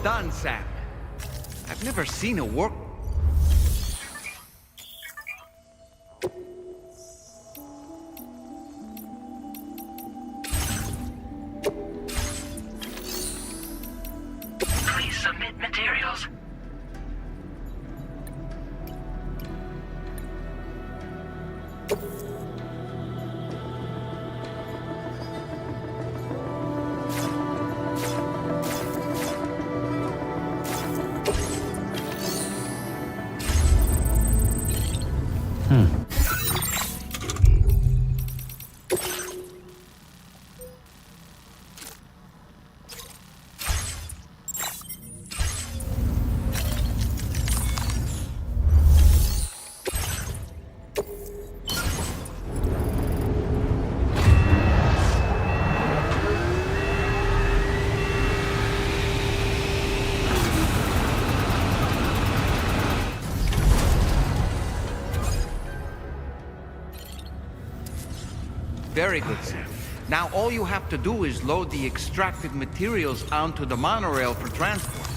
[SPEAKER 5] done, Sam. I've never seen a work...
[SPEAKER 10] Please submit materials.
[SPEAKER 5] Very good, Sam. Now all you have to do is load the extracted materials onto the monorail for transport.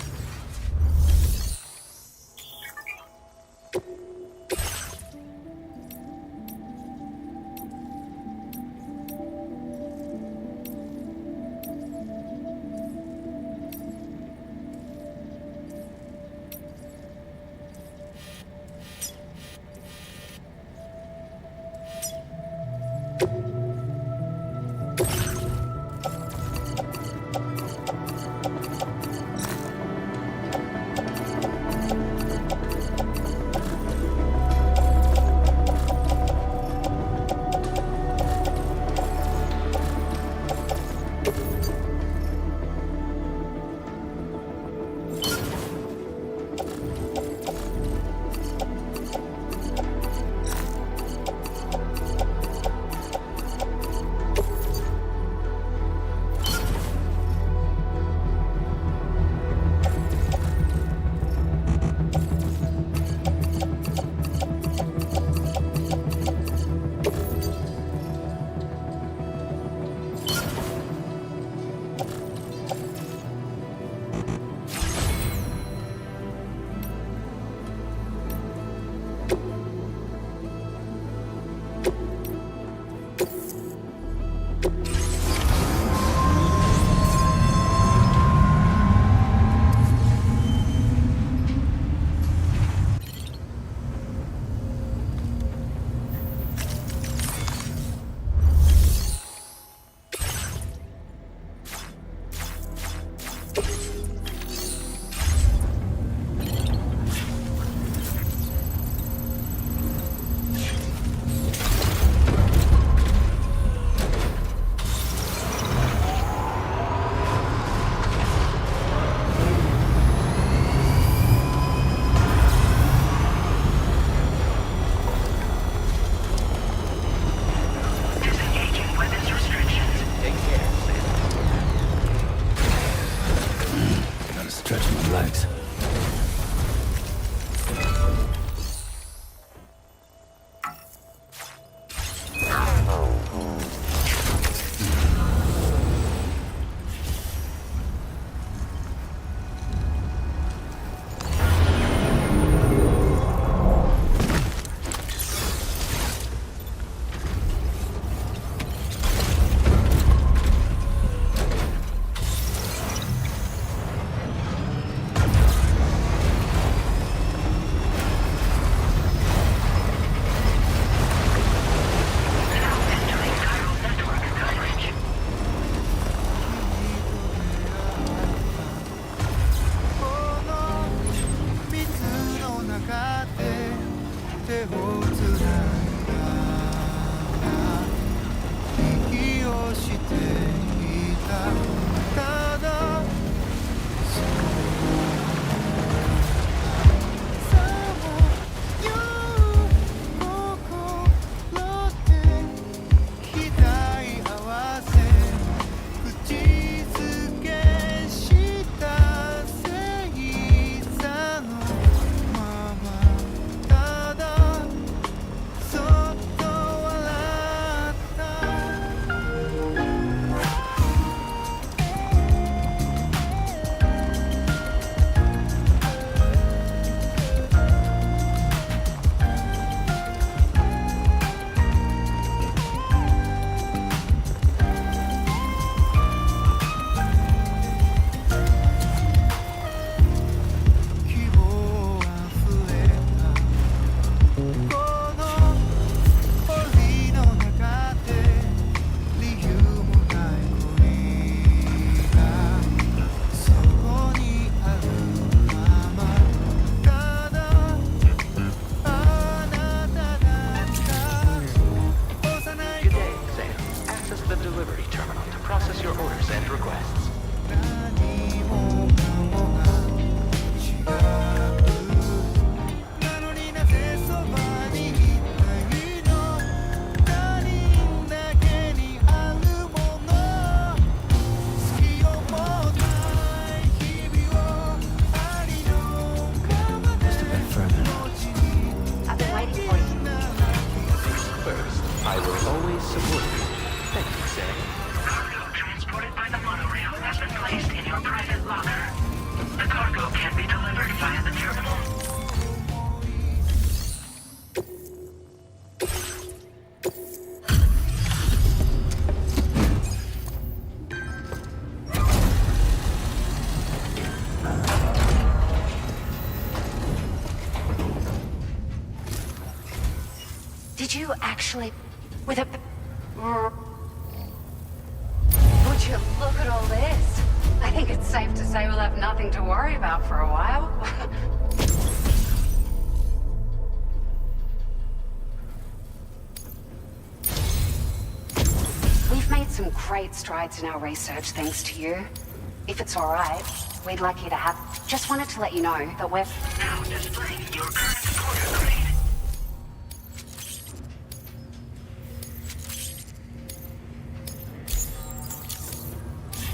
[SPEAKER 4] I will always support you. Thank you, Sam.
[SPEAKER 3] Cargo transported by the monorail has been placed in your private locker. The cargo can be delivered via the terminal.
[SPEAKER 15] Did you actually... with a... Would you look at all this? I think it's safe to say we'll have nothing to worry about for a while. We've made some great strides in our research thanks to you. If it's alright, we'd like you to have... Just wanted to let you know that we're...
[SPEAKER 3] Now displaying your current order grade.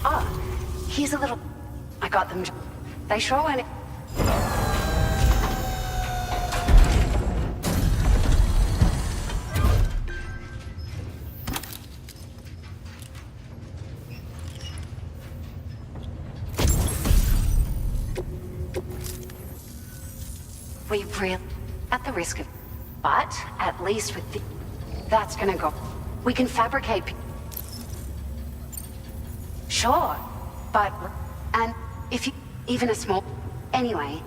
[SPEAKER 15] Oh, here's a little... I got them... They sure weren't... We really... At the risk of... But, at least with the... That's gonna go... We can fabricate... Sure, but... And if you... Even a small... Anyway...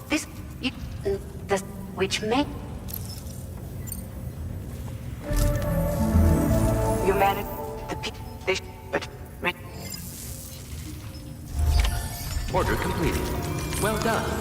[SPEAKER 15] This... You... The... Which may... You managed... This... But...
[SPEAKER 4] Order completed. Well done.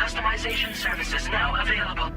[SPEAKER 3] Customization services now available.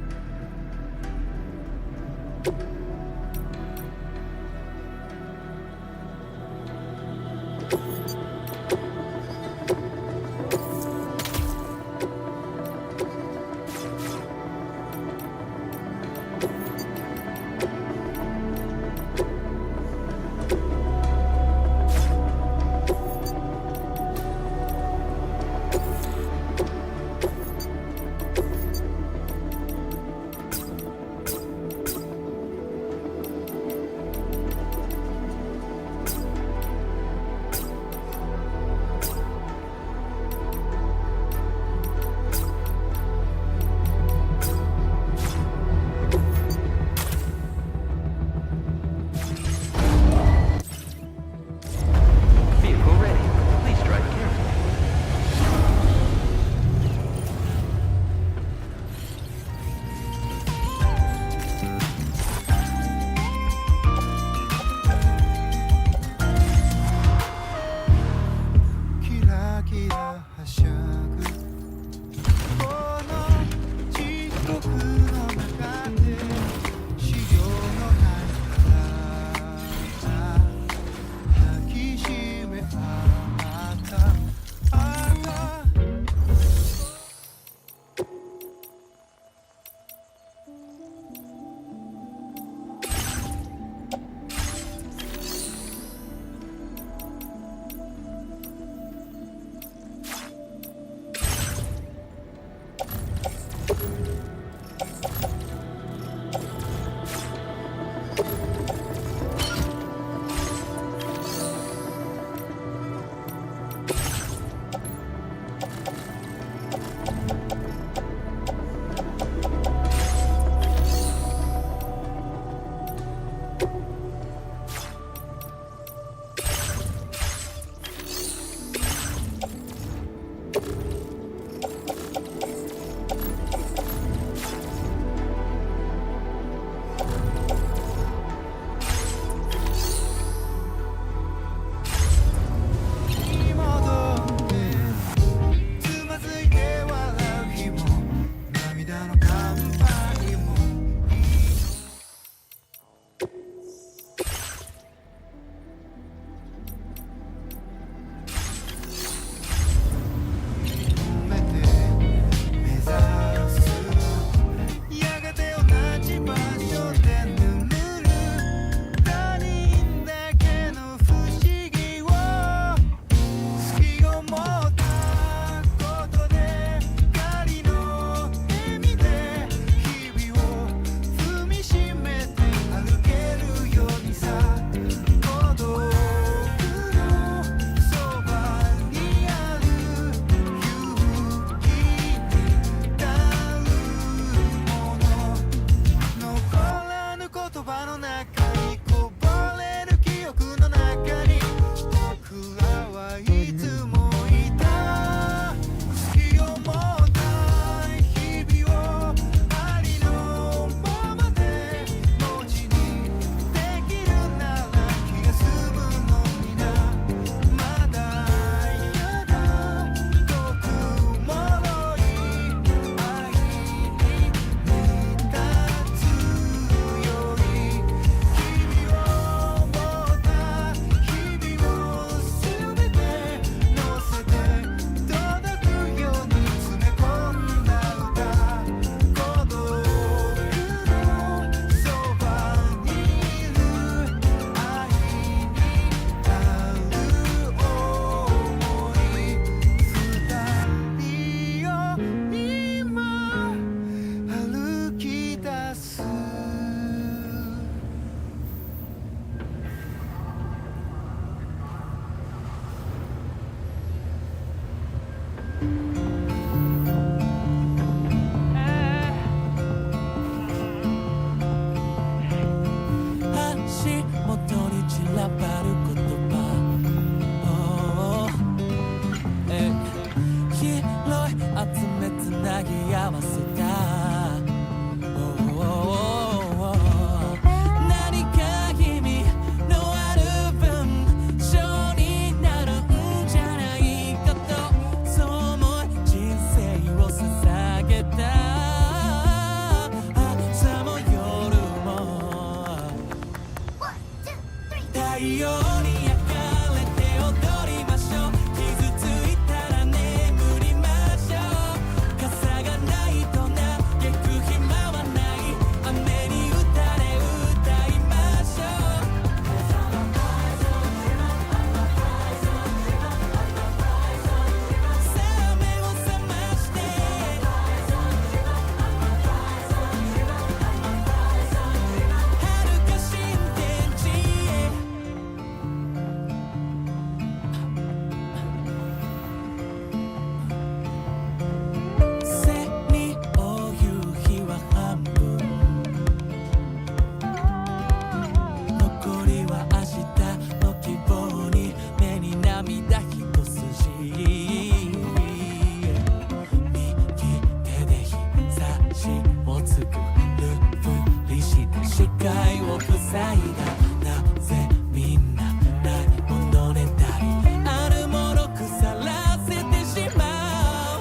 [SPEAKER 7] 視界を塞いだ。なぜみんなないものねだり、あるもの腐らせてしまう。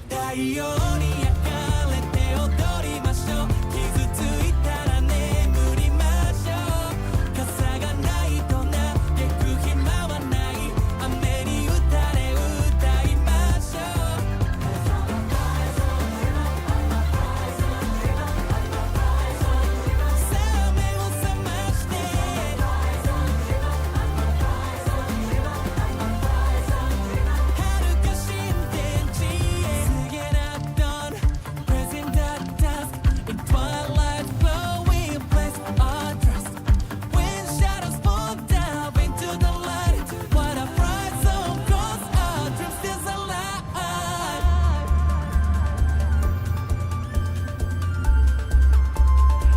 [SPEAKER 7] 太陽に焼かれて踊りましょう。傷ついたら眠りましょう。傘がないと嘆く暇はない。雨に打たれ歌いましょう。さあ目を覚まして、遥か新天地へ。Get up, dawn, present at dusk. In twilight flow, we place our trust. When shadows fall down into the light, what a bright zone goes, our dream stays alive.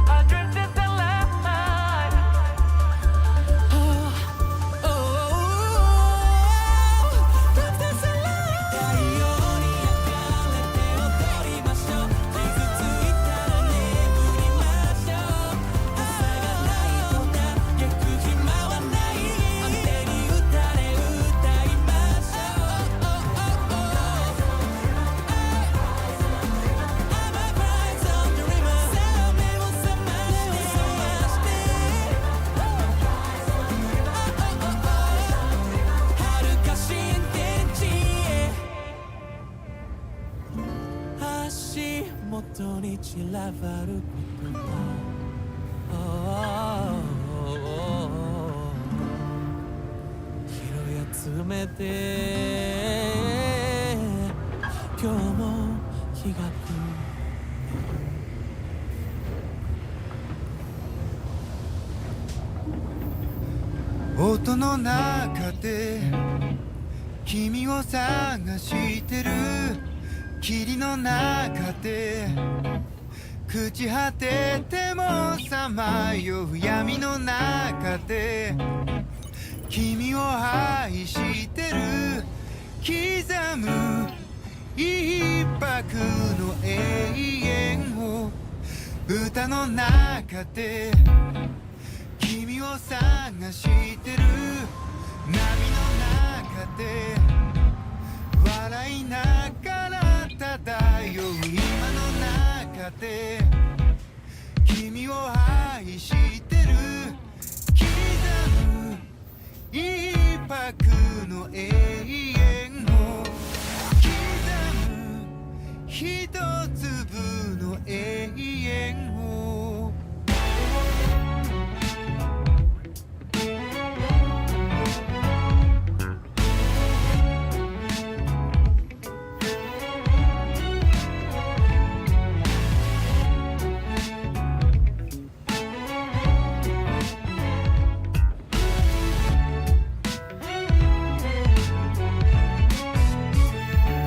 [SPEAKER 7] Our dream stays alive. Oh, oh, oh, dream stays alive. 太陽に焼かれて踊りましょう。傷ついたら眠りましょう。傘がないと嘆く暇はない。雨に打たれ歌いましょう。I'm a bright sun dreamer. さあ目を覚まして、遥か新天地へ。足元に散らばる言葉、拾い集めて、今日も日が来る。音の中で君を探してる。霧の中で朽ち果ててもさまよう闇の中で君を愛してる。刻む一拍の永遠を歌の中で君を探してる。波の中で笑いながら漂う今の中で君を愛してる。刻む一拍の永遠を刻む一粒の永遠を。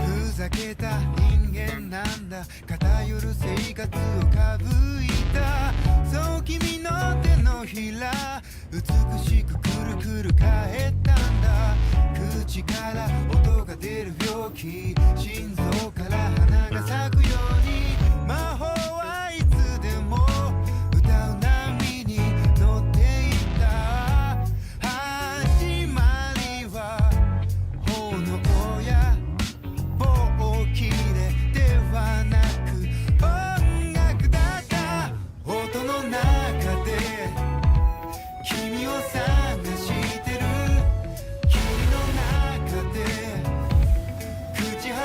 [SPEAKER 7] ふざけた人間なんだ。偏る生活をかぶいた。そう君の手のひら美しくくるくる返ったんだ。口から音が出る病気、心臓から花が咲くように魔法はいつでも歌う波に乗っていた。始まりは炎や棒切れではなく音楽だった。音の中で君を探してる。霧の中で朽ち果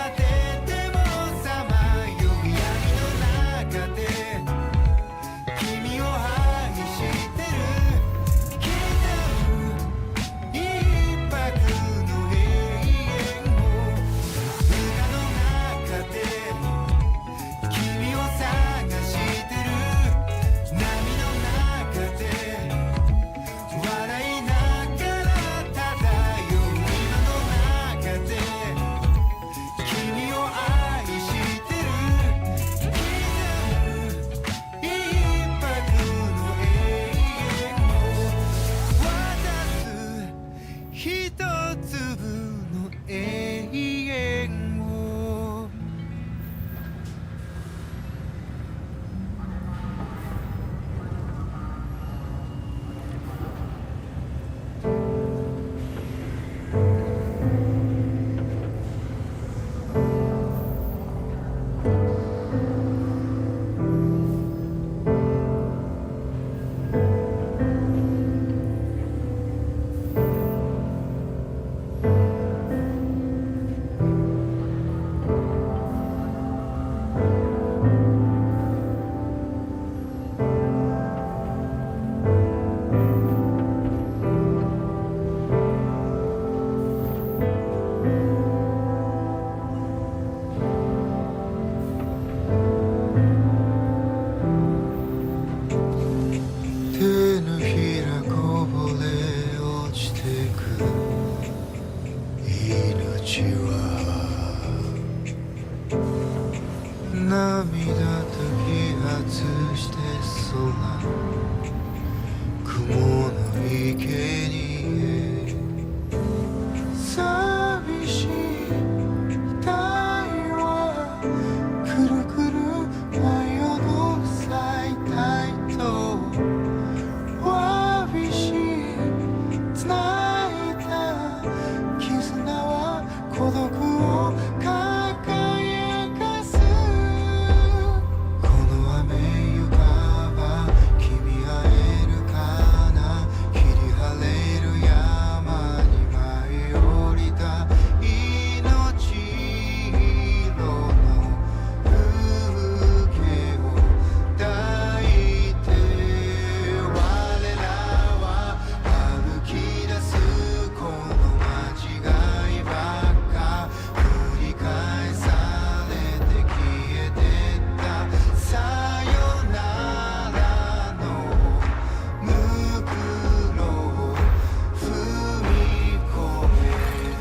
[SPEAKER 7] 涙と揮発して空雲の池に寂しい太陽はくるくる舞い踊る最大とわびしつないだ絆は孤独を輝かすこの雨ゆかは君会えるかな霧晴れる山に舞い降りた命色の風景を抱いて我らは歩き出すこの間違いばっか繰り返されて消えてったさよならの袋を踏み込める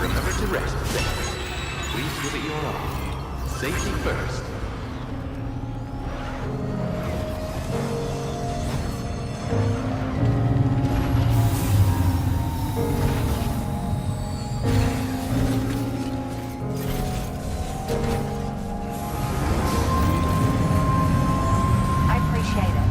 [SPEAKER 4] Remember to rest, Sam. Please give it your all. Safety first.
[SPEAKER 15] I appreciate it.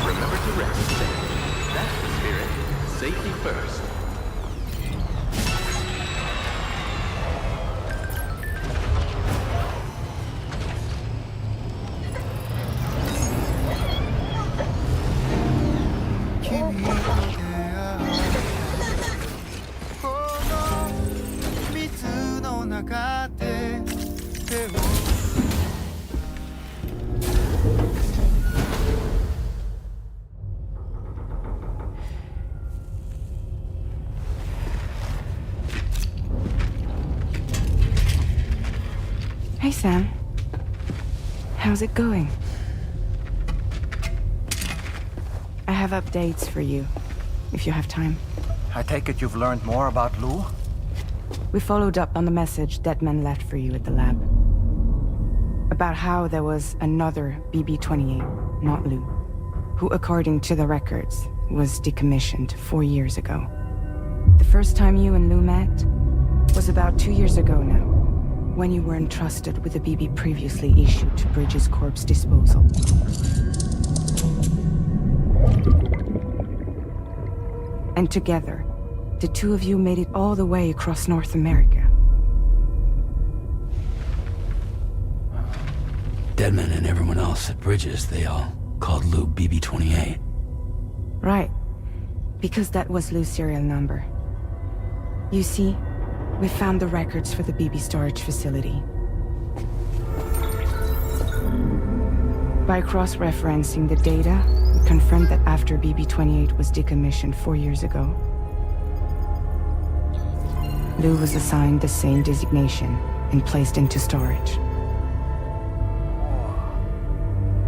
[SPEAKER 4] Remember to rest, Sam. That's the spirit. Safety first.
[SPEAKER 7] Kimi to deai この水の中で手を
[SPEAKER 16] Hey, Sam. How's it going? I have updates for you, if you have time.
[SPEAKER 12] I take it you've learned more about Lou?
[SPEAKER 16] We followed up on the message Deadman left for you at the lab. About how there was another BB-28, not Lou, who, according to the records, was decommissioned 4 years ago. The first time you and Lou met was about 2 years ago now, when you were entrusted with the BB previously issued to Bridges Corp's disposal. And together, the two of you made it all the way across North America.
[SPEAKER 17] Deadman and everyone else at Bridges, they all called Lou BB-28.
[SPEAKER 16] Right. Because that was Lou's serial number. You see, we found the records for the BB storage facility. By cross-referencing the data, we confirmed that after BB-28 was decommissioned 4 years ago, Lou was assigned the same designation and placed into storage.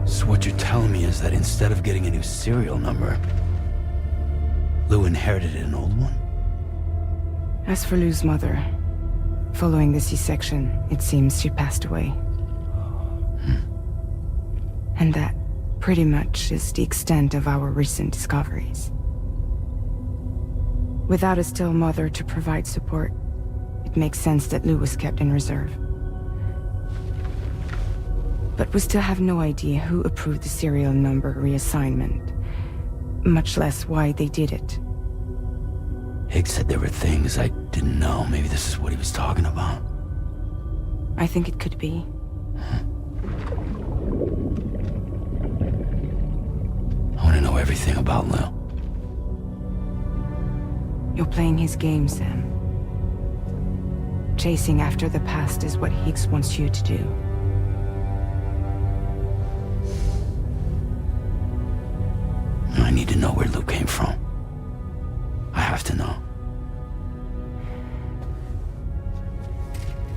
[SPEAKER 17] So what you're telling me is that instead of getting a new serial number, Lou inherited an old one?
[SPEAKER 16] As for Lou's mother, following the C-section, it seems she passed away. And that, pretty much, is the extent of our recent discoveries. Without a still mother to provide support, it makes sense that Lou was kept in reserve. But we still have no idea who approved the serial number reassignment, much less why they did it.
[SPEAKER 17] Higgs said there were things I didn't know. Maybe this is what he was talking about.
[SPEAKER 16] I think it could be.
[SPEAKER 17] I want to know everything about Lil.
[SPEAKER 16] You're playing his game, Sam. Chasing after the past is what Higgs wants you to do.
[SPEAKER 17] I need to know where Lou came from. I have to know.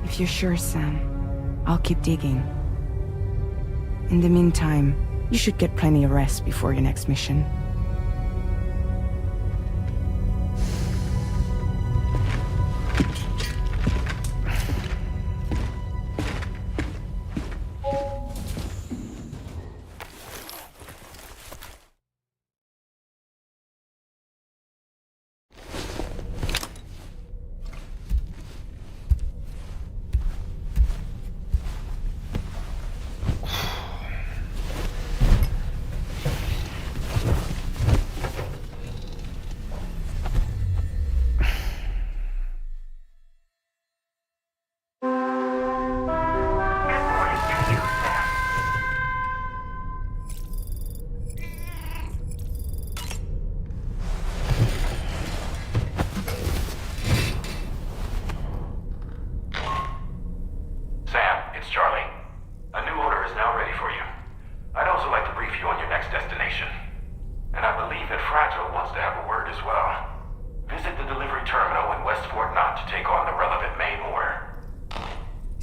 [SPEAKER 16] If you're sure, Sam, I'll keep digging. In the meantime, you should get plenty of rest before your next mission.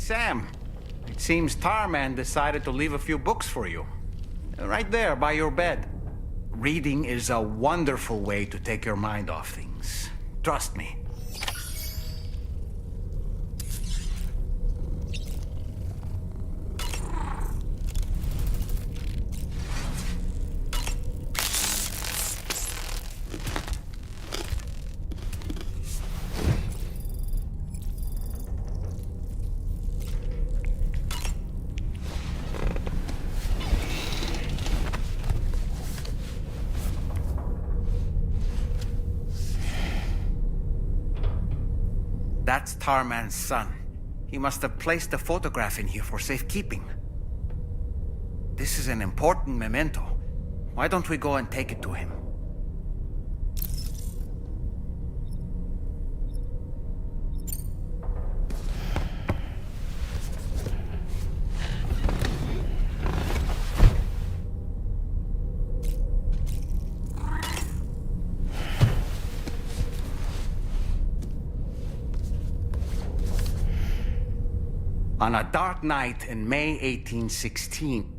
[SPEAKER 12] Sam, it seems Tarman decided to leave a few books for you. Right there, by your bed. Reading is a wonderful way to take your mind off things. Trust me. That's Tarman's son. He must have placed a photograph in here for safekeeping. This is an important memento. Why don't we go and take it to him? On a dark night in May 1816,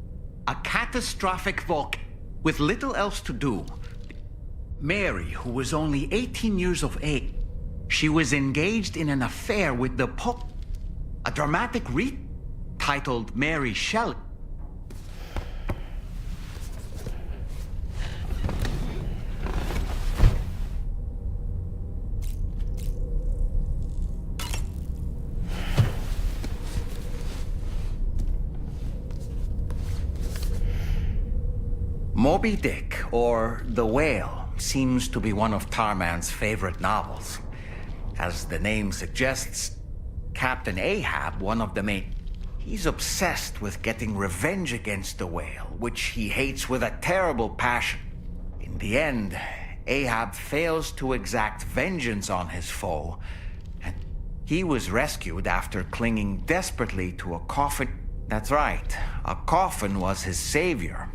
[SPEAKER 12] a catastrophic volcano with little else to do. Mary, who was only 18 years of age, she was engaged in an affair with the Pope. A dramatic read titled Mary Shelley. Moby Dick, or The Whale, seems to be one of Tarman's favorite novels. As the name suggests, Captain Ahab, one of the main... He's obsessed with getting revenge against the whale, which he hates with a terrible passion. In the end, Ahab fails to exact vengeance on his foe, and he was rescued after clinging desperately to a coffin. That's right, a coffin was his savior.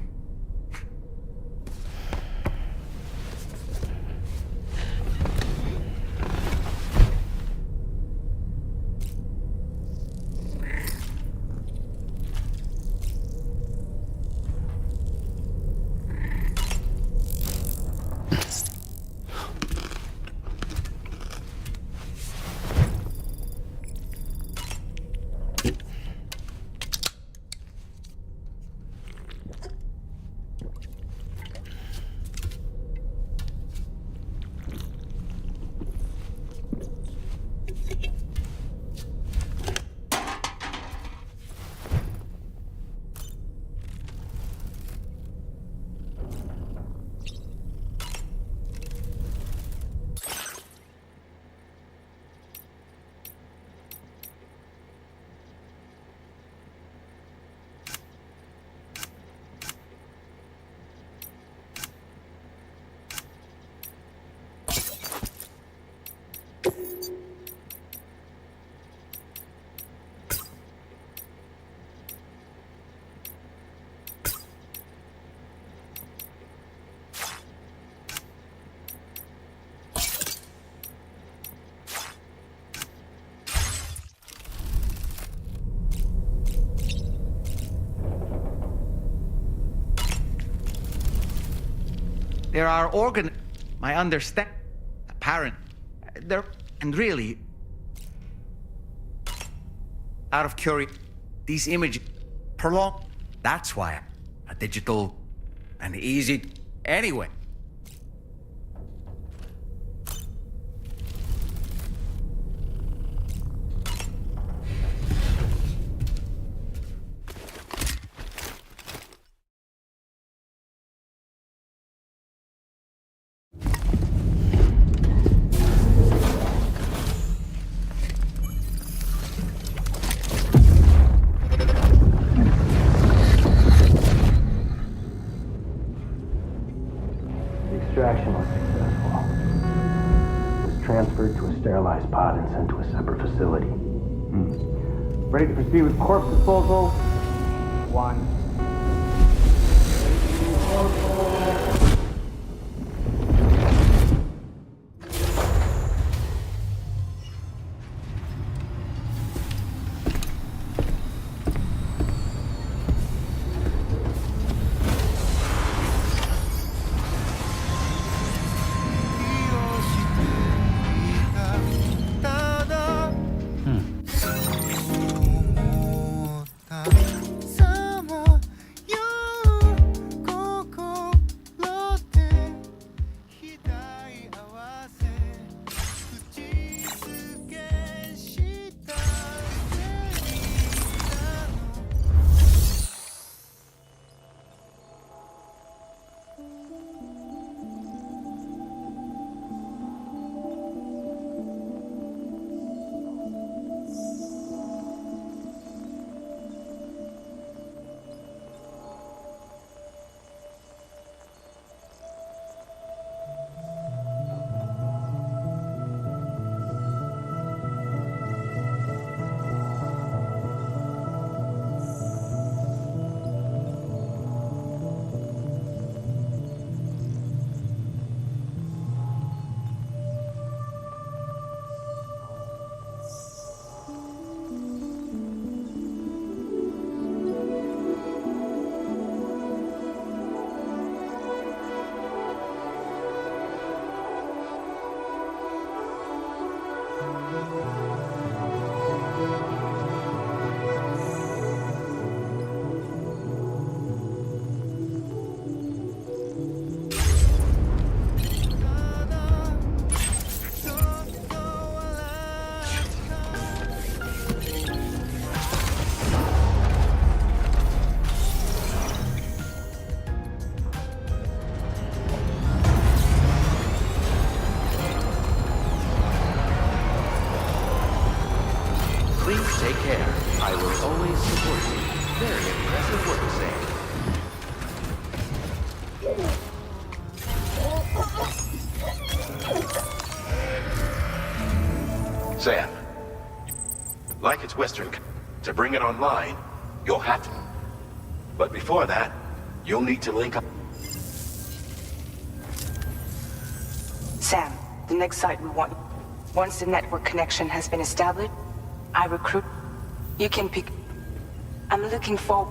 [SPEAKER 12] There are I understand. Apparent. And really, out of curiosity, these images prolong. That's why a digital and easy. Anyway.
[SPEAKER 18] Extraction was successful. It was transferred to a sterilized pod and sent to a separate facility. Ready to proceed with corpse disposal? 1.
[SPEAKER 4] Please take care. I will always support you. Very impressive work,
[SPEAKER 11] Sam, like it's Western, to bring it online, you'll have to. But before that, you'll need to link up.
[SPEAKER 16] Sam, the next site we want. Once the network connection has been established, I recruit. You can pick. I'm looking for.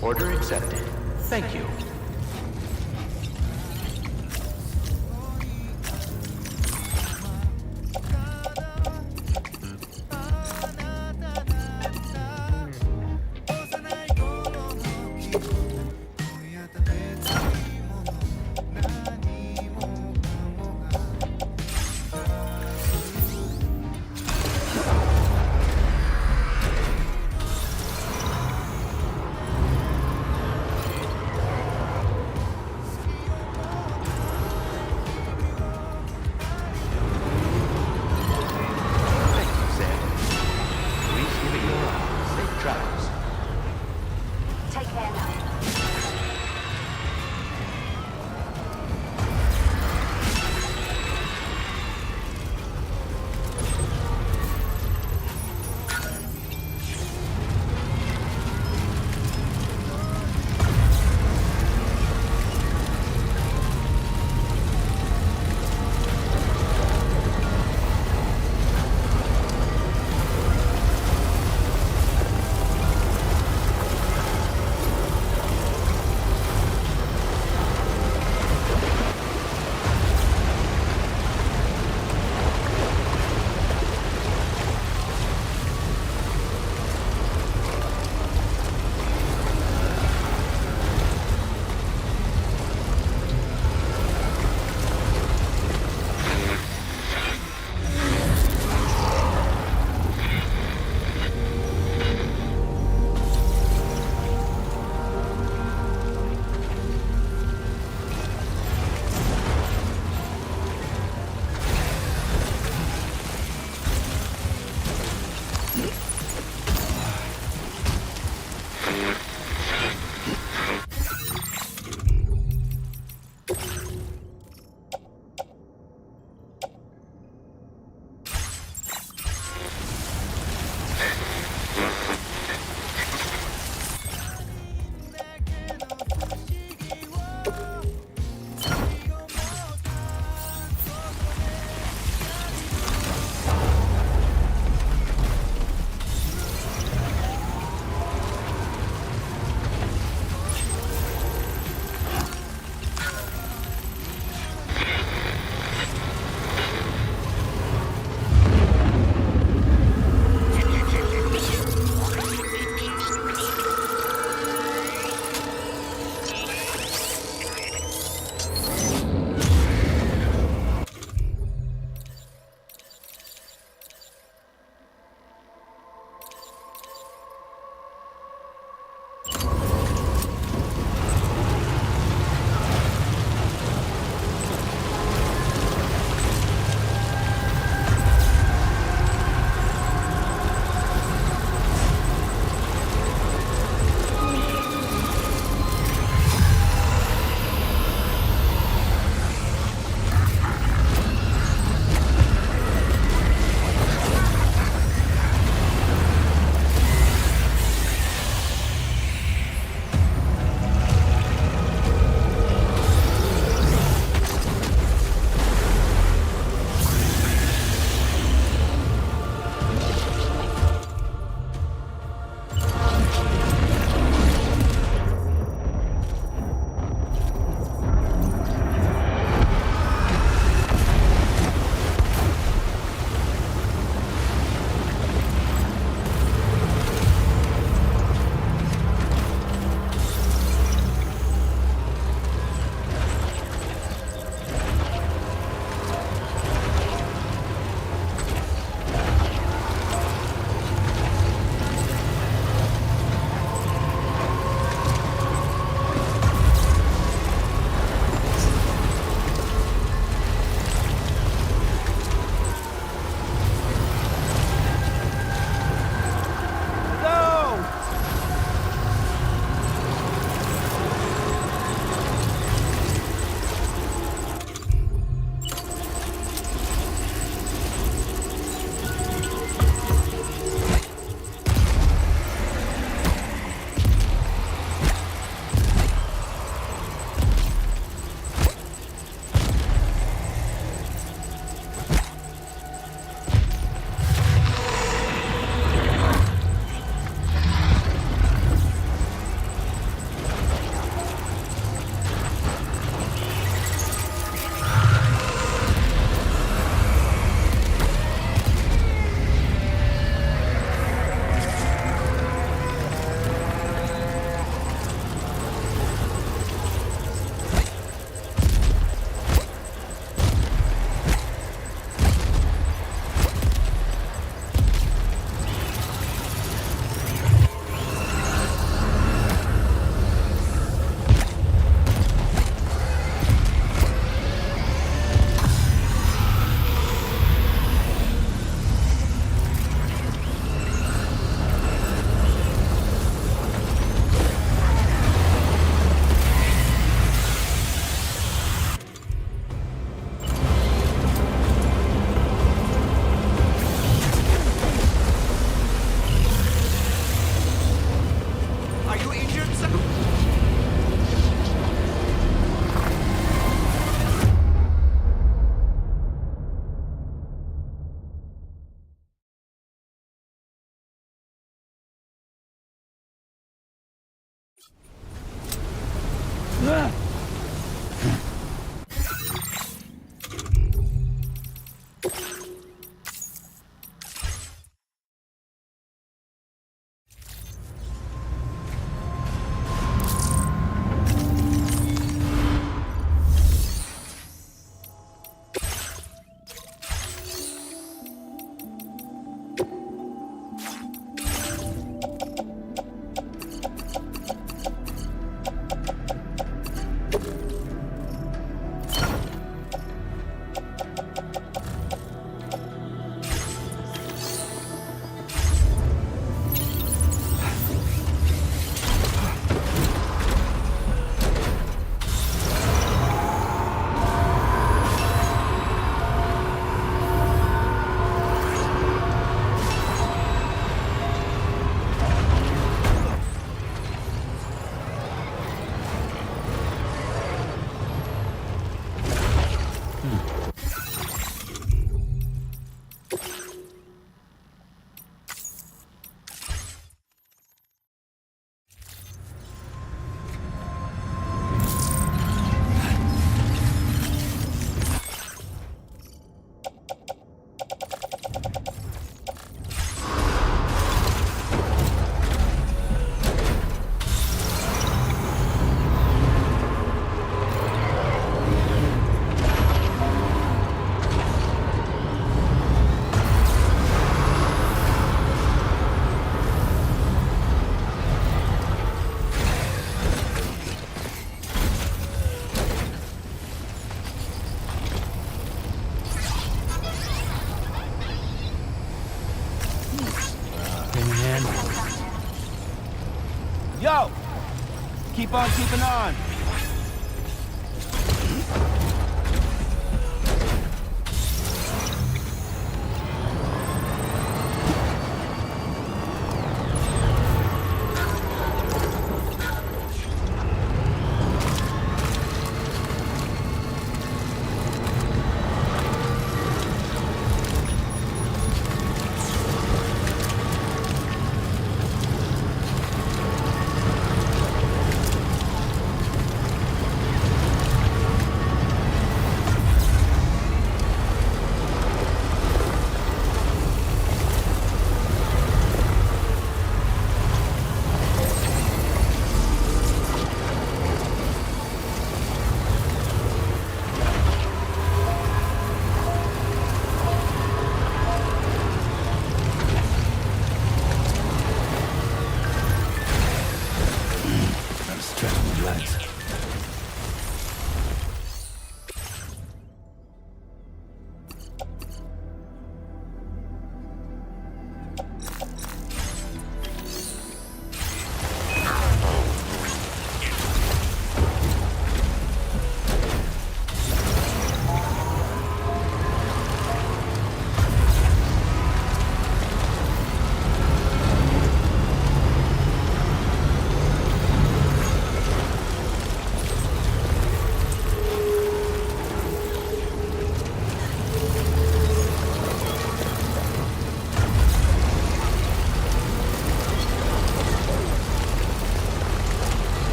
[SPEAKER 4] Order accepted. Thank you.
[SPEAKER 7] Keep on keeping on.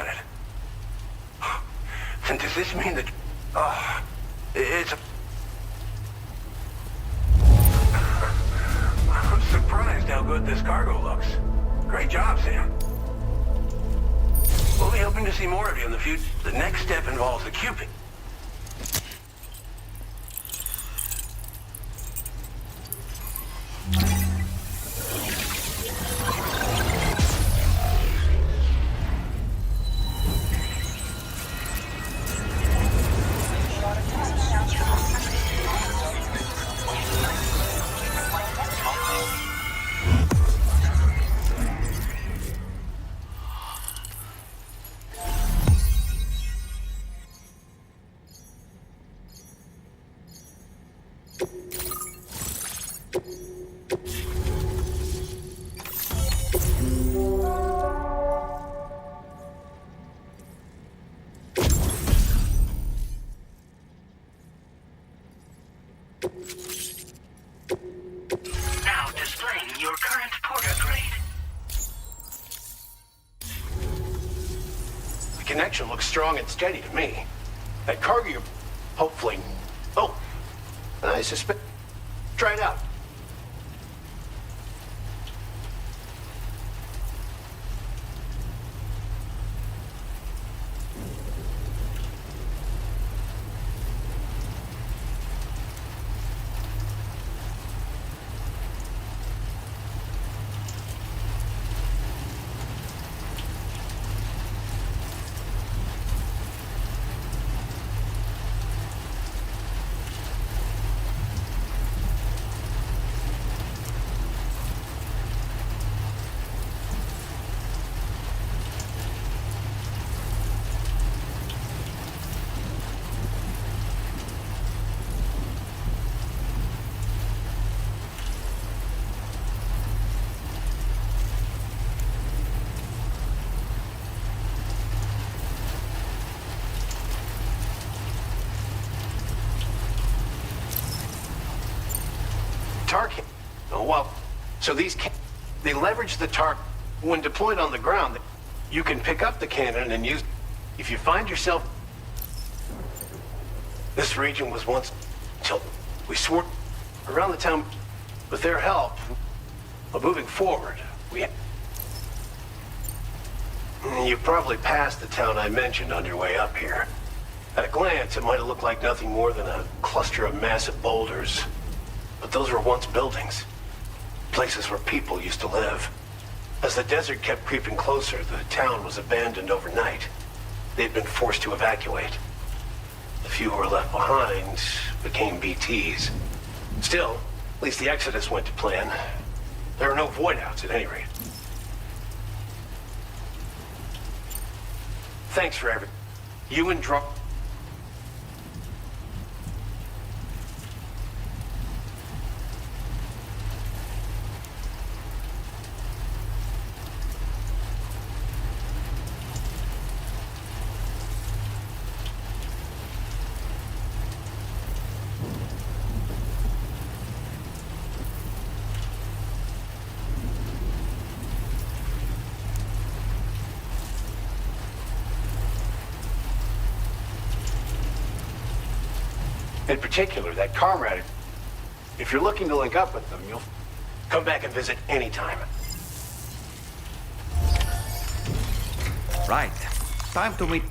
[SPEAKER 19] minute. And does this mean that... it's a... I'm surprised how good this cargo looks. Great job, Sam. We'll be hoping to see more of you in the future. The next step involves the Cupid.
[SPEAKER 10] Now displaying your current porter grade.
[SPEAKER 19] The connection looks strong and steady to me. That cargo, hopefully... Oh, I suspect... Try it out. Target. Oh, well, so these they leverage the target when deployed on the ground. You can pick up the cannon and use. If you find yourself, this region was once until we swore around the town. With their help, moving forward, you've probably passed the town I mentioned on your way up here. At a glance, it might have looked like nothing more than a cluster of massive boulders. But those were once buildings, places where people used to live. As the desert kept creeping closer, the town was abandoned overnight. They'd been forced to evacuate. The few who were left behind became BTs. Still, at least the exodus went to plan. There were no void-outs at any rate. Thanks for everything. You and Drop. In particular, that comrade. If you're looking to link up with them, you'll come back and visit anytime.
[SPEAKER 5] Right. Time to meet...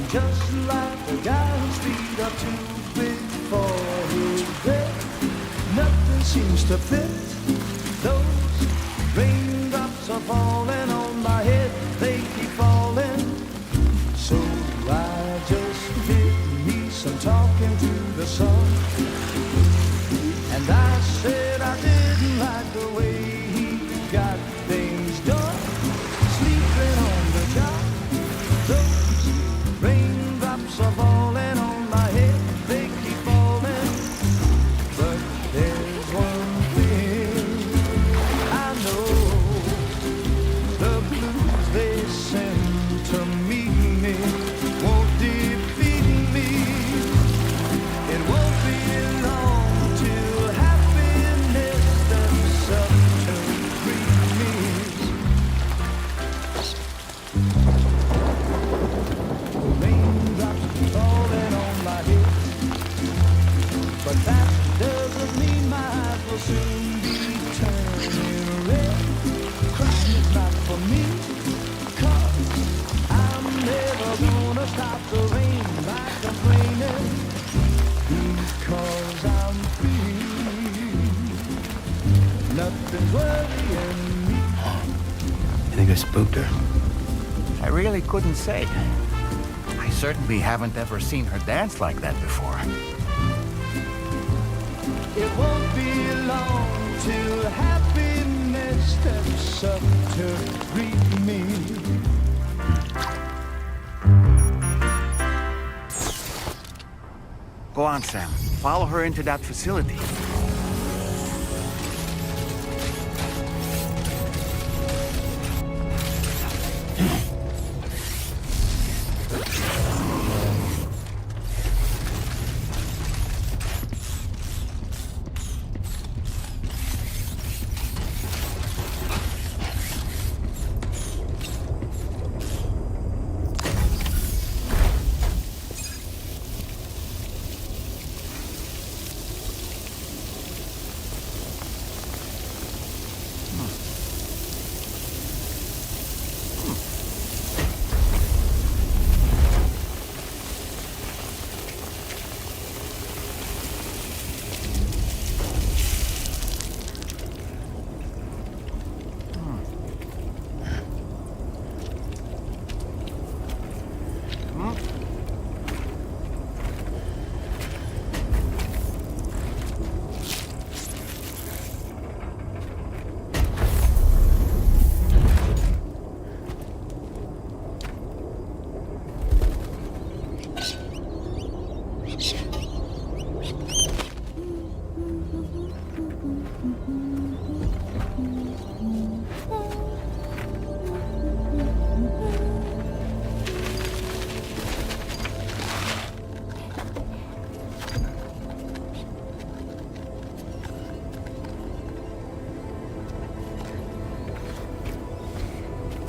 [SPEAKER 7] just like the guy whose feet are too big for his bed. Nothing seems to fit. Those raindrops are falling on my head, they keep falling. So I just did me some talking to the sun. And I said I didn't like the way he got things done. Sleeping on the job, those raindrops are falling on my head, they keep falling. But there's one thing I know, the blues they send to me won't defeat me. It won't be long till happiness steps up to greet me. The raindrops keep falling on my head, but that doesn't mean my eyes will soon be turning red. Crying is not for me, 'cause I'm never gonna stop the rain by complaining, because I'm free. Nothing's worrying me.
[SPEAKER 5] You think I spooked her?
[SPEAKER 12] I really couldn't say. I certainly haven't ever seen her dance like that before.
[SPEAKER 7] It won't be long till happiness steps up to greet me.
[SPEAKER 12] Go on, Sam. Follow her into that facility.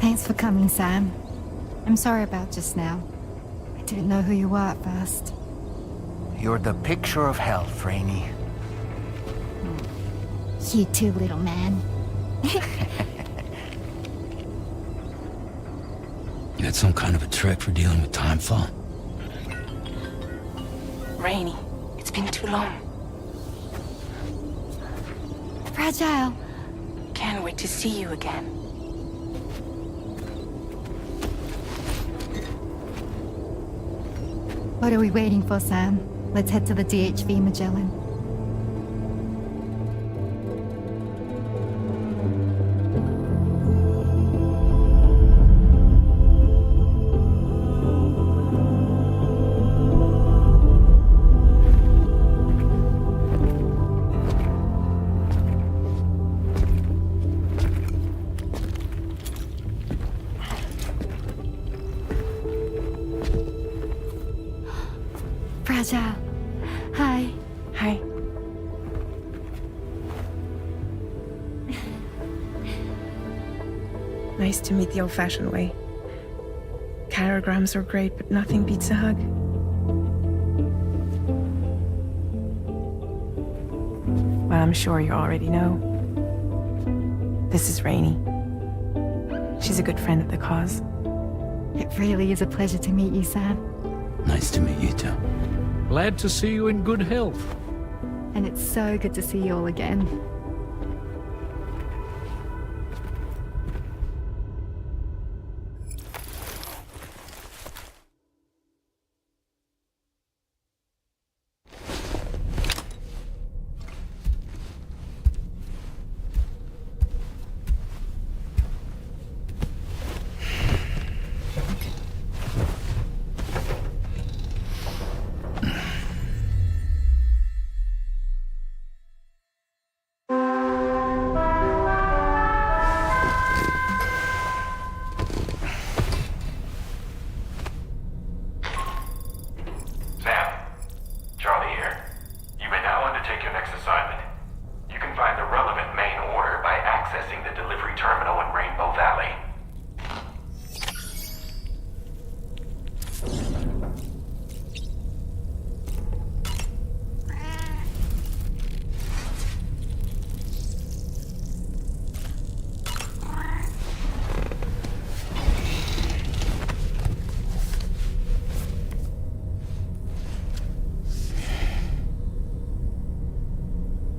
[SPEAKER 20] Thanks for coming, Sam. I'm sorry about just now. I didn't know who you were at first.
[SPEAKER 12] You're the picture of health, Rainey.
[SPEAKER 20] You too, little man.
[SPEAKER 17] You got some kind of a trick for dealing with time fall?
[SPEAKER 21] Rainey, it's been too long.
[SPEAKER 20] Fragile.
[SPEAKER 21] Can't wait to see you again.
[SPEAKER 20] What are we waiting for, Sam? Let's head to the DHV Magellan. Fragile. Hi.
[SPEAKER 21] Hi.
[SPEAKER 22] Nice to meet the old-fashioned way. Carograms are great, but nothing beats a hug. Well, I'm sure you already know. This is Rainey. She's a good friend of the cause.
[SPEAKER 20] It really is a pleasure to meet you, Sam.
[SPEAKER 17] Nice to meet you too.
[SPEAKER 2] Glad to see you in good health.
[SPEAKER 20] And it's so good to see you all again.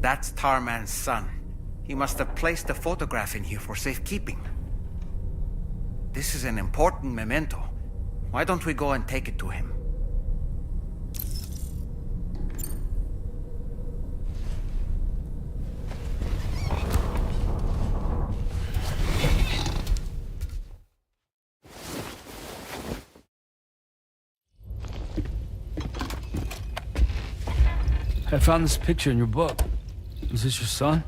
[SPEAKER 5] That's Tarman's son. He must have placed a photograph in here for safekeeping. This is an important memento. Why don't we go and take it to him?
[SPEAKER 17] I found this picture in your book. Is this your son?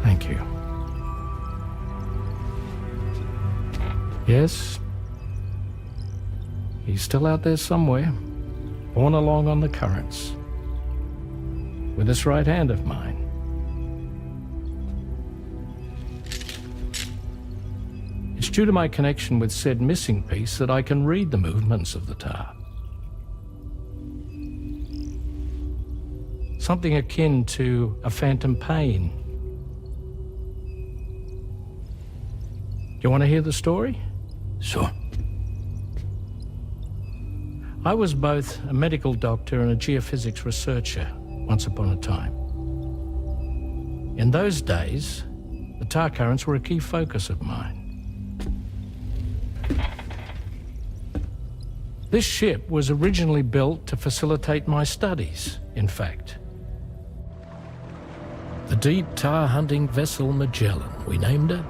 [SPEAKER 2] Thank you. Yes. He's still out there somewhere, borne along on the currents, with this right hand of mine. It's due to my connection with said missing piece that I can read the movements of the tar. Something akin to a phantom pain. You want to hear the story?
[SPEAKER 17] Sure.
[SPEAKER 2] I was both a medical doctor and a geophysics researcher once upon a time. In those days, the tar currents were a key focus of mine. This ship was originally built to facilitate my studies, in fact. The deep tar hunting vessel Magellan, we named it.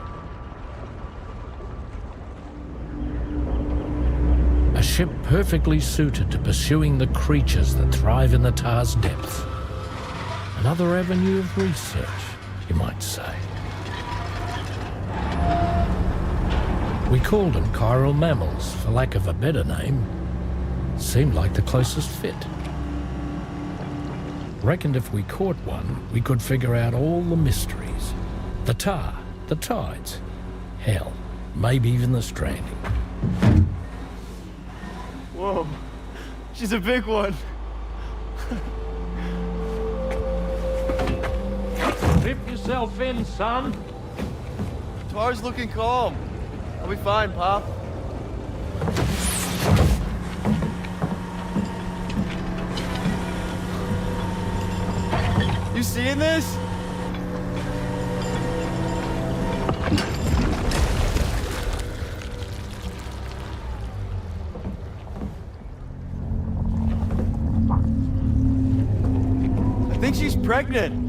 [SPEAKER 2] A ship perfectly suited to pursuing the creatures that thrive in the tar's depths. Another avenue of research, you might say. We called them chiral mammals, for lack of a better name. Seemed like the closest fit. Reckoned if we caught one, we could figure out all the mysteries. The tar, the tides, hell, maybe even the stranding.
[SPEAKER 1] Whoa, she's a big one.
[SPEAKER 2] Dip yourself in, son.
[SPEAKER 1] Tar's looking calm. I'll be fine, Pop. You seeing this? I think she's pregnant.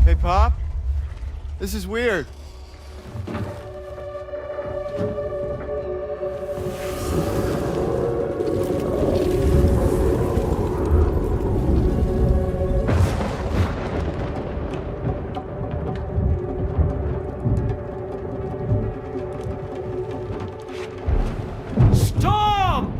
[SPEAKER 1] Hey, Pop. This is weird.
[SPEAKER 2] Storm!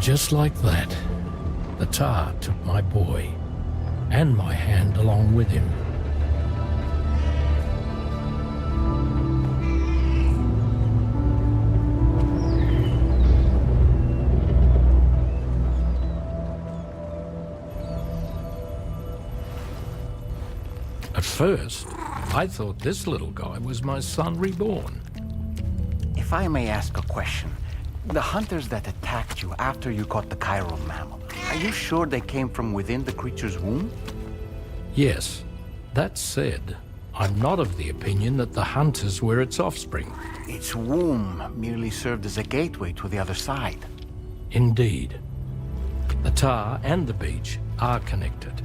[SPEAKER 2] And just like that, the tar took my boy, and my hand along with him. At first, I thought this little guy was my son reborn.
[SPEAKER 12] If I may ask a question, the hunters that attacked you after you caught the chiral mammal, are you sure they came from within the creature's womb?
[SPEAKER 2] Yes. That said, I'm not of the opinion that the hunters were its offspring.
[SPEAKER 12] Its womb merely served as a gateway to the other side.
[SPEAKER 2] Indeed. The tar and the beach are connected.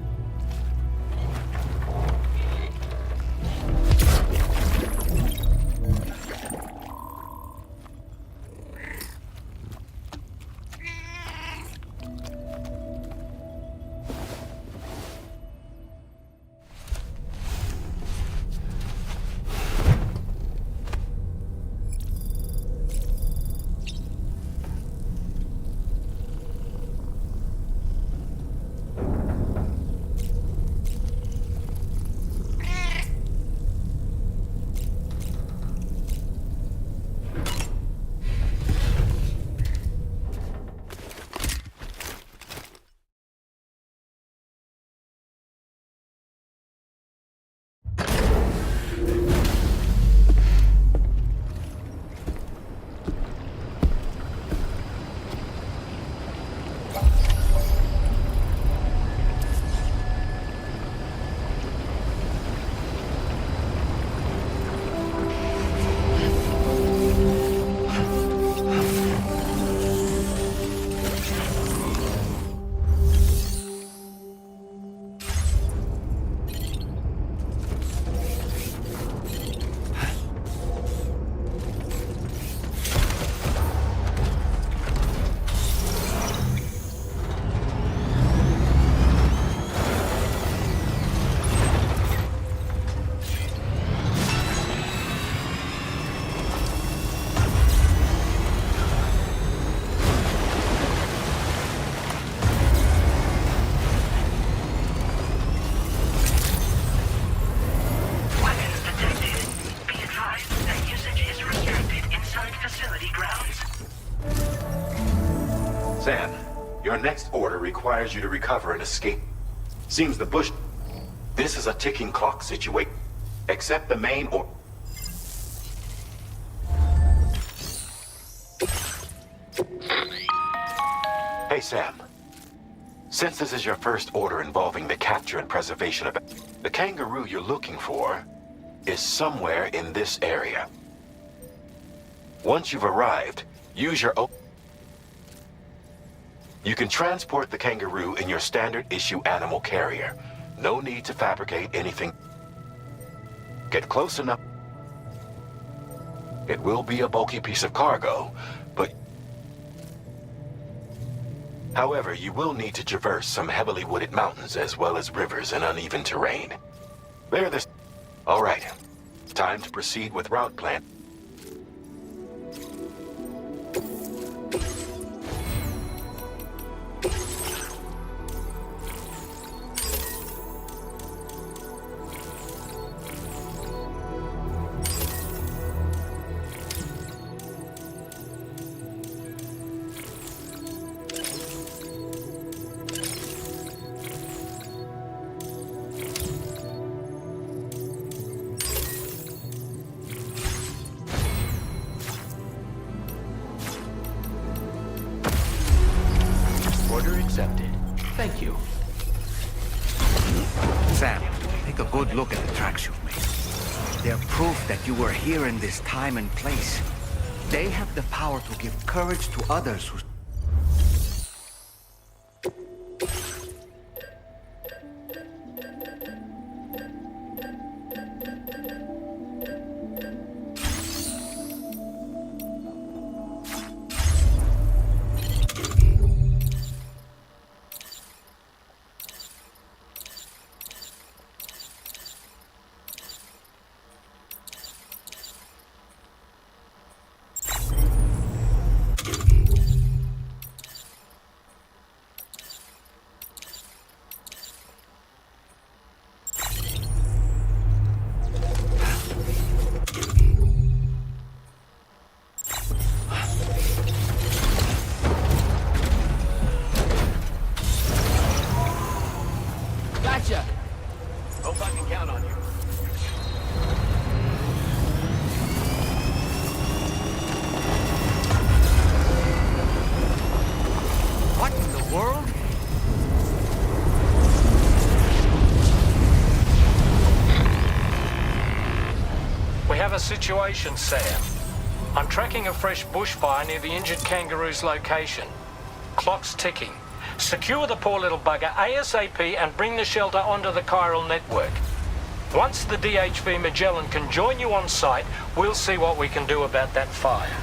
[SPEAKER 11] Sam, your next order requires you to recover and escape. Seems the bush... This is a ticking clock situation. Accept the main or... Hey, Sam. Since this is your first order involving the capture and preservation of... The kangaroo you're looking for is somewhere in this area. Once you've arrived, use your own... You can transport the kangaroo in your standard issue animal carrier. No need to fabricate anything. Get close enough. It will be a bulky piece of cargo, but... However, you will need to traverse some heavily wooded mountains as well as rivers and uneven terrain. Bear this... All right. Time to proceed with route plan.
[SPEAKER 5] Order accepted. Thank you. Sam, take a good look at the tracks you've made. They're proof that you were here in this time and place. They have the power to give courage to others who...
[SPEAKER 2] a situation, Sam. I'm tracking a fresh bushfire near the injured kangaroo's location. Clock's ticking. Secure the poor little bugger ASAP and bring the shelter onto the chiral network. Once the DHV Magellan can join you on site, we'll see what we can do about that fire.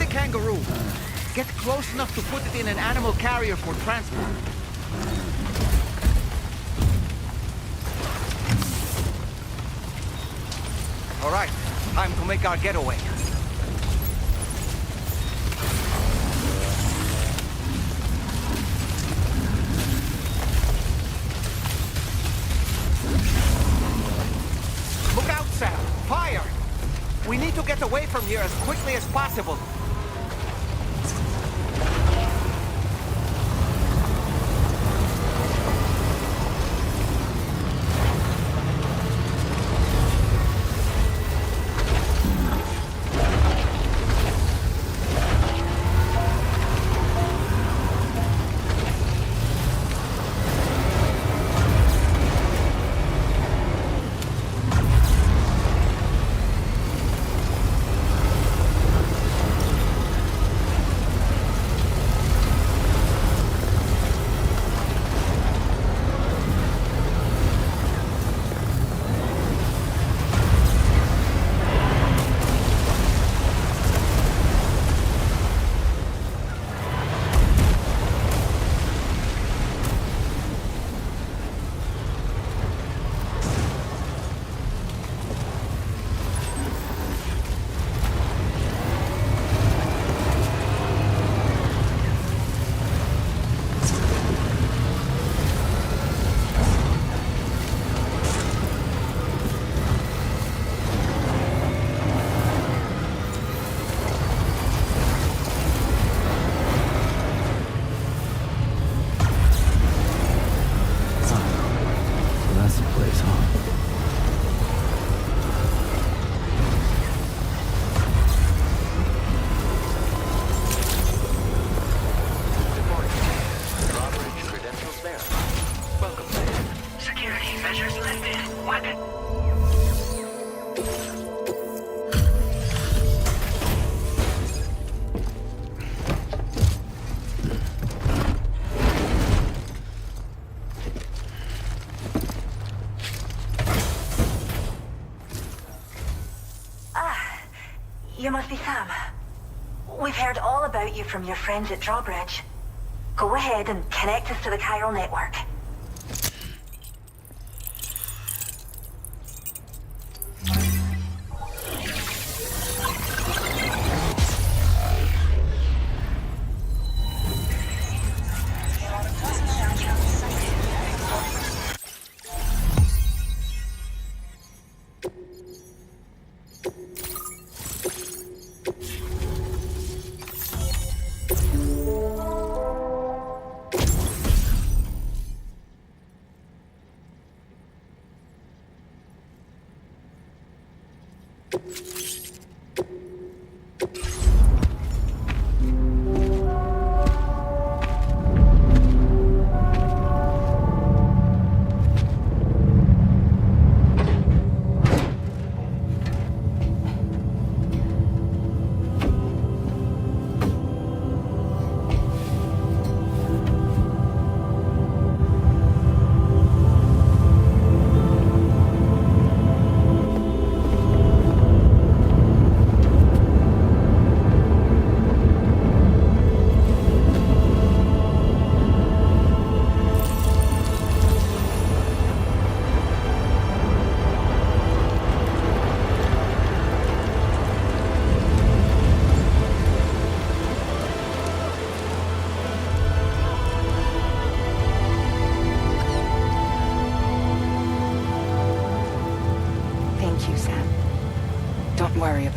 [SPEAKER 12] Kangaroo. Get close enough to put it in an animal carrier for transport. All right, time to make our getaway. Look out, Sam! Fire! We need to get away from here as quickly as possible.
[SPEAKER 3] You must be Sam. We've heard all about you from your friends at Drawbridge. Go ahead and connect us to the chiral network.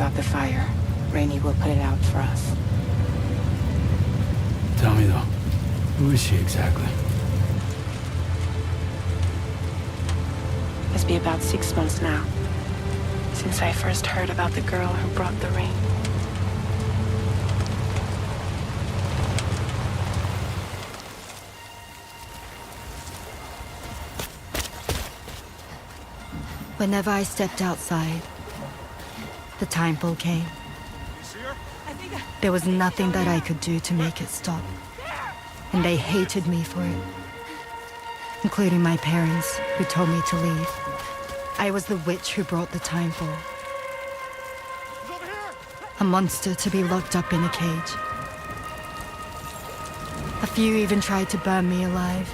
[SPEAKER 21] about the fire. Rainey will put it out for us.
[SPEAKER 17] Tell me though, who is she exactly?
[SPEAKER 21] Must be about 6 months now, since I first heard about the girl who brought the rain.
[SPEAKER 6] Whenever I stepped outside, the timefall came. There was nothing that I could do to make it stop. And they hated me for it. Including my parents, who told me to leave. I was the witch who brought the timefall. A monster to be locked up in a cage. A few even tried to burn me alive.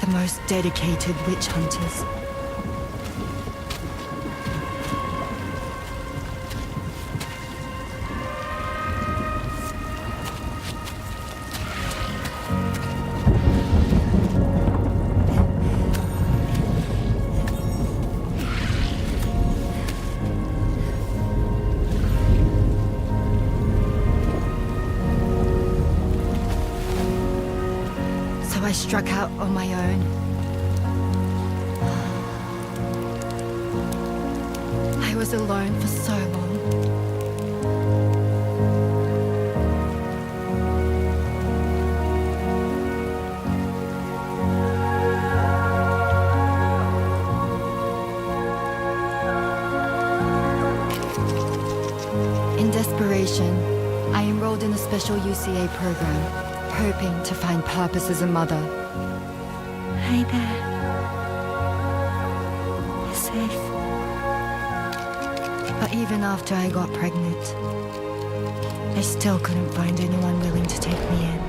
[SPEAKER 6] The most dedicated witch hunters. I struck out on my own. I was alone for so long. In desperation, I enrolled in a special UCA program. Hoping to find purpose as a mother.
[SPEAKER 21] Hi there. You're safe.
[SPEAKER 6] But even after I got pregnant, I still couldn't find anyone willing to take me in.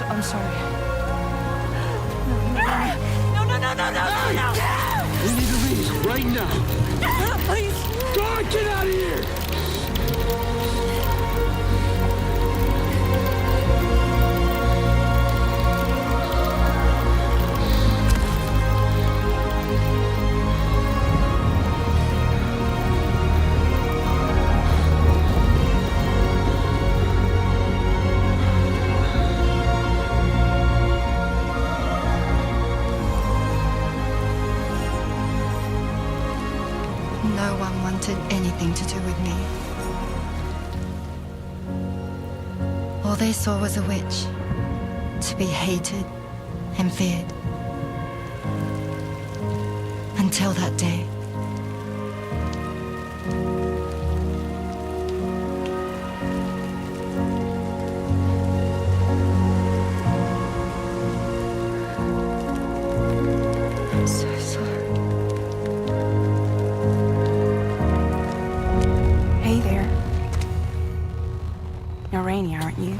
[SPEAKER 21] I'm sorry.
[SPEAKER 14] No. We need to leave right now.
[SPEAKER 21] Please.
[SPEAKER 14] God, get out of here!
[SPEAKER 6] No one wanted anything to do with me. All they saw was a witch, to be hated and feared. Until that day. I'm so sorry.
[SPEAKER 21] Hey there. You're Rainey, aren't you?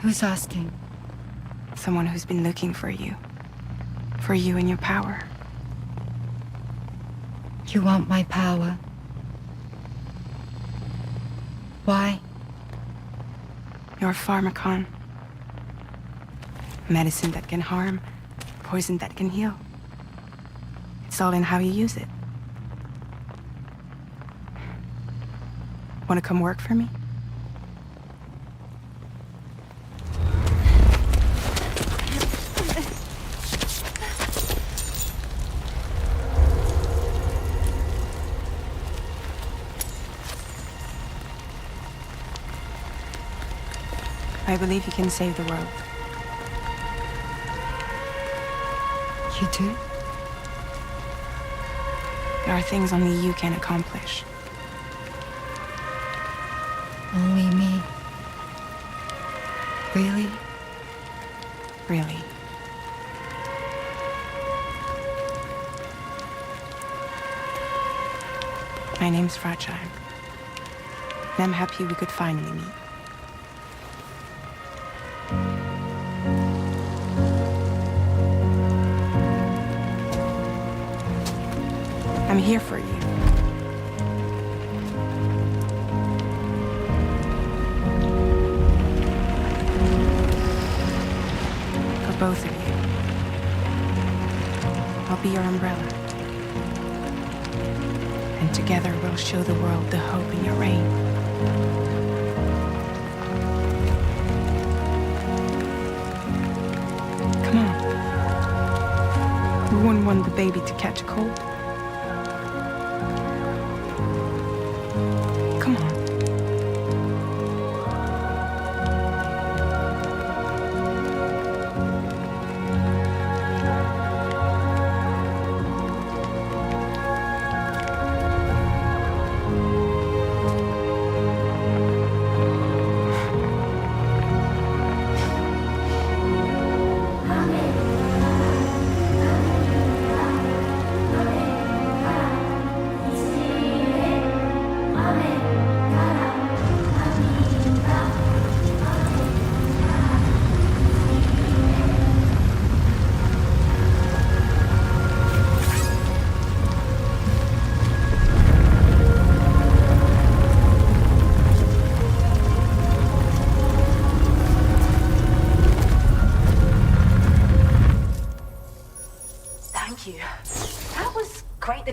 [SPEAKER 6] Who's asking?
[SPEAKER 21] Someone who's been looking for you. For you and your power.
[SPEAKER 6] You want my power? Why?
[SPEAKER 21] You're a pharmacon. Medicine that can harm, poison that can heal. It's all in how you use it. Want to come work for me? I believe you can save the world.
[SPEAKER 6] You do?
[SPEAKER 21] There are things only you can accomplish.
[SPEAKER 6] Only me. Really?
[SPEAKER 16] Really. My name's Fragile. And I'm happy we could finally meet. I'm here for you. For both of you. I'll be your umbrella. And together we'll show the world the hope in your reign. Come on. We wouldn't want the baby to catch a cold. Come on.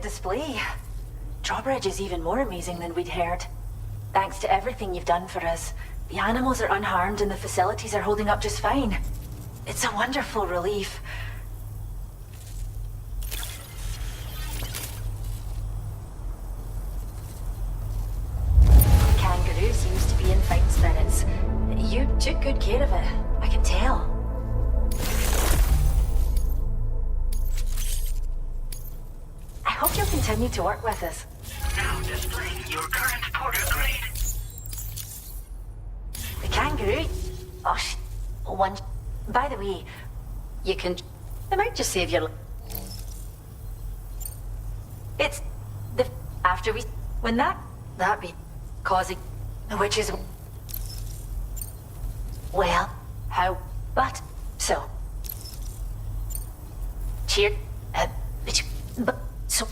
[SPEAKER 8] Display. Drawbridge is even more amazing than we'd heard. Thanks to everything you've done for us, the animals are unharmed and the facilities are holding up just fine. It's a wonderful relief. Kangaroo seems to be in fine spirits. You took good care of it, I can tell. I hope you'll continue to work with us.
[SPEAKER 10] Now displaying your current porter grade.
[SPEAKER 8] The kangaroo? Oh, one. By the way, you can. They might just save your. It's the after we when that be causing, which is well, how but so. Cheer. But. So,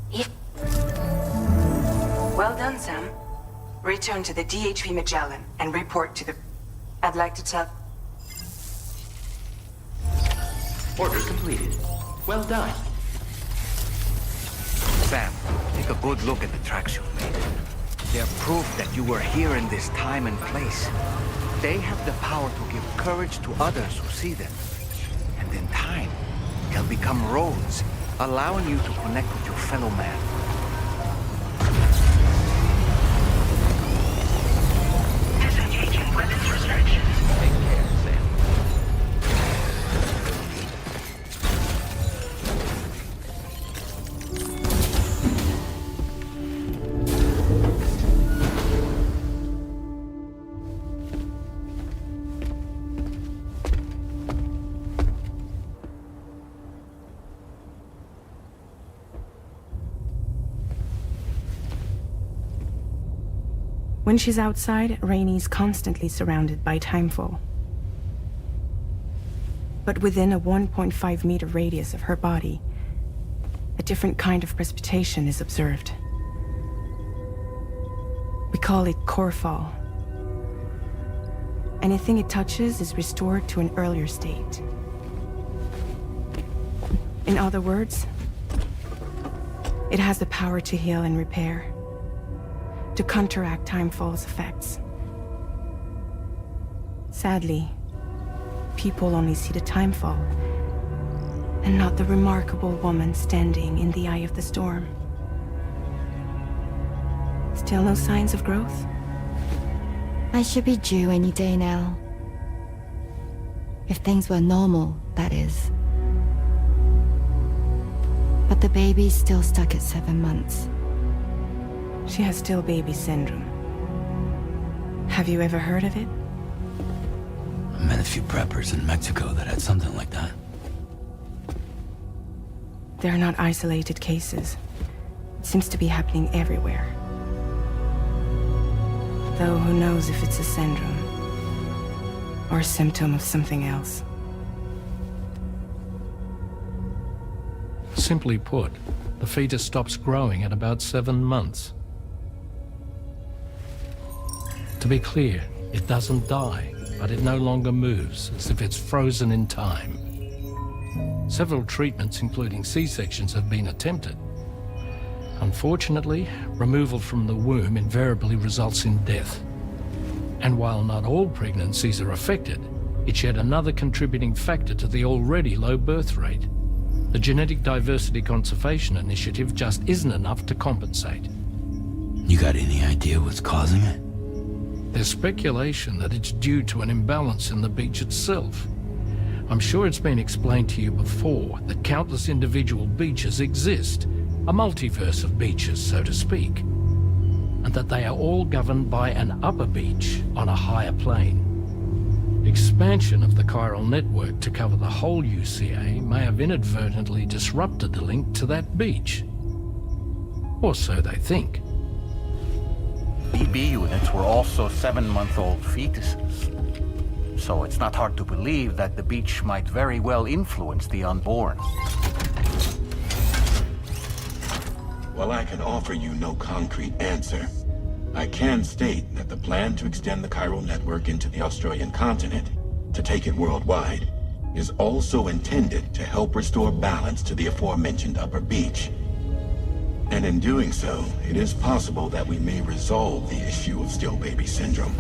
[SPEAKER 8] if...
[SPEAKER 21] Well done, Sam. Return to the DHV Magellan and report to the... I'd like to tell...
[SPEAKER 4] Order completed. Well done.
[SPEAKER 5] Sam, take a good look at the tracks you've made. They're proof that you were here in this time and place. They have the power to give courage to others who see them. And in time, they'll become roads, allowing you to connect with your fellow man.
[SPEAKER 10] Disengaging weapons restriction.
[SPEAKER 4] Take care, Sam.
[SPEAKER 16] When she's outside, Rainey's constantly surrounded by timefall. But within a 1.5-meter radius of her body, a different kind of precipitation is observed. We call it core fall. Anything it touches is restored to an earlier state. In other words, it has the power to heal and repair, to counteract timefall's effects. Sadly, people only see the timefall, and not the remarkable woman standing in the eye of the storm. Still no signs of growth?
[SPEAKER 6] I should be due any day now. If things were normal, that is. But the baby's still stuck at 7 months.
[SPEAKER 16] She has still baby syndrome. Have you ever heard of it?
[SPEAKER 17] I met a few preppers in Mexico that had something like that.
[SPEAKER 21] They're not isolated cases. It seems to be happening everywhere. Though who knows if it's a syndrome or a symptom of something else.
[SPEAKER 2] Simply put, the fetus stops growing at about 7 months. To be clear, it doesn't die, but it no longer moves, as if it's frozen in time. Several treatments, including C-sections, have been attempted. Unfortunately, removal from the womb invariably results in death. And while not all pregnancies are affected, it's yet another contributing factor to the already low birth rate. The Genetic Diversity Conservation Initiative just isn't enough to compensate.
[SPEAKER 17] You got any idea what's causing it?
[SPEAKER 2] There's speculation that it's due to an imbalance in the beach itself. I'm sure it's been explained to you before that countless individual beaches exist, a multiverse of beaches, so to speak, and that they are all governed by an upper beach on a higher plane. Expansion of the chiral network to cover the whole UCA may have inadvertently disrupted the link to that beach. Or so they think.
[SPEAKER 5] BB units were also 7-month-old fetuses. So it's not hard to believe that the beach might very well influence the unborn.
[SPEAKER 9] While I can offer you no concrete answer, I can state that the plan to extend the chiral network into the Australian continent, to take it worldwide, is also intended to help restore balance to the aforementioned upper beach. And in doing so, it is possible that we may resolve the issue of still baby syndrome.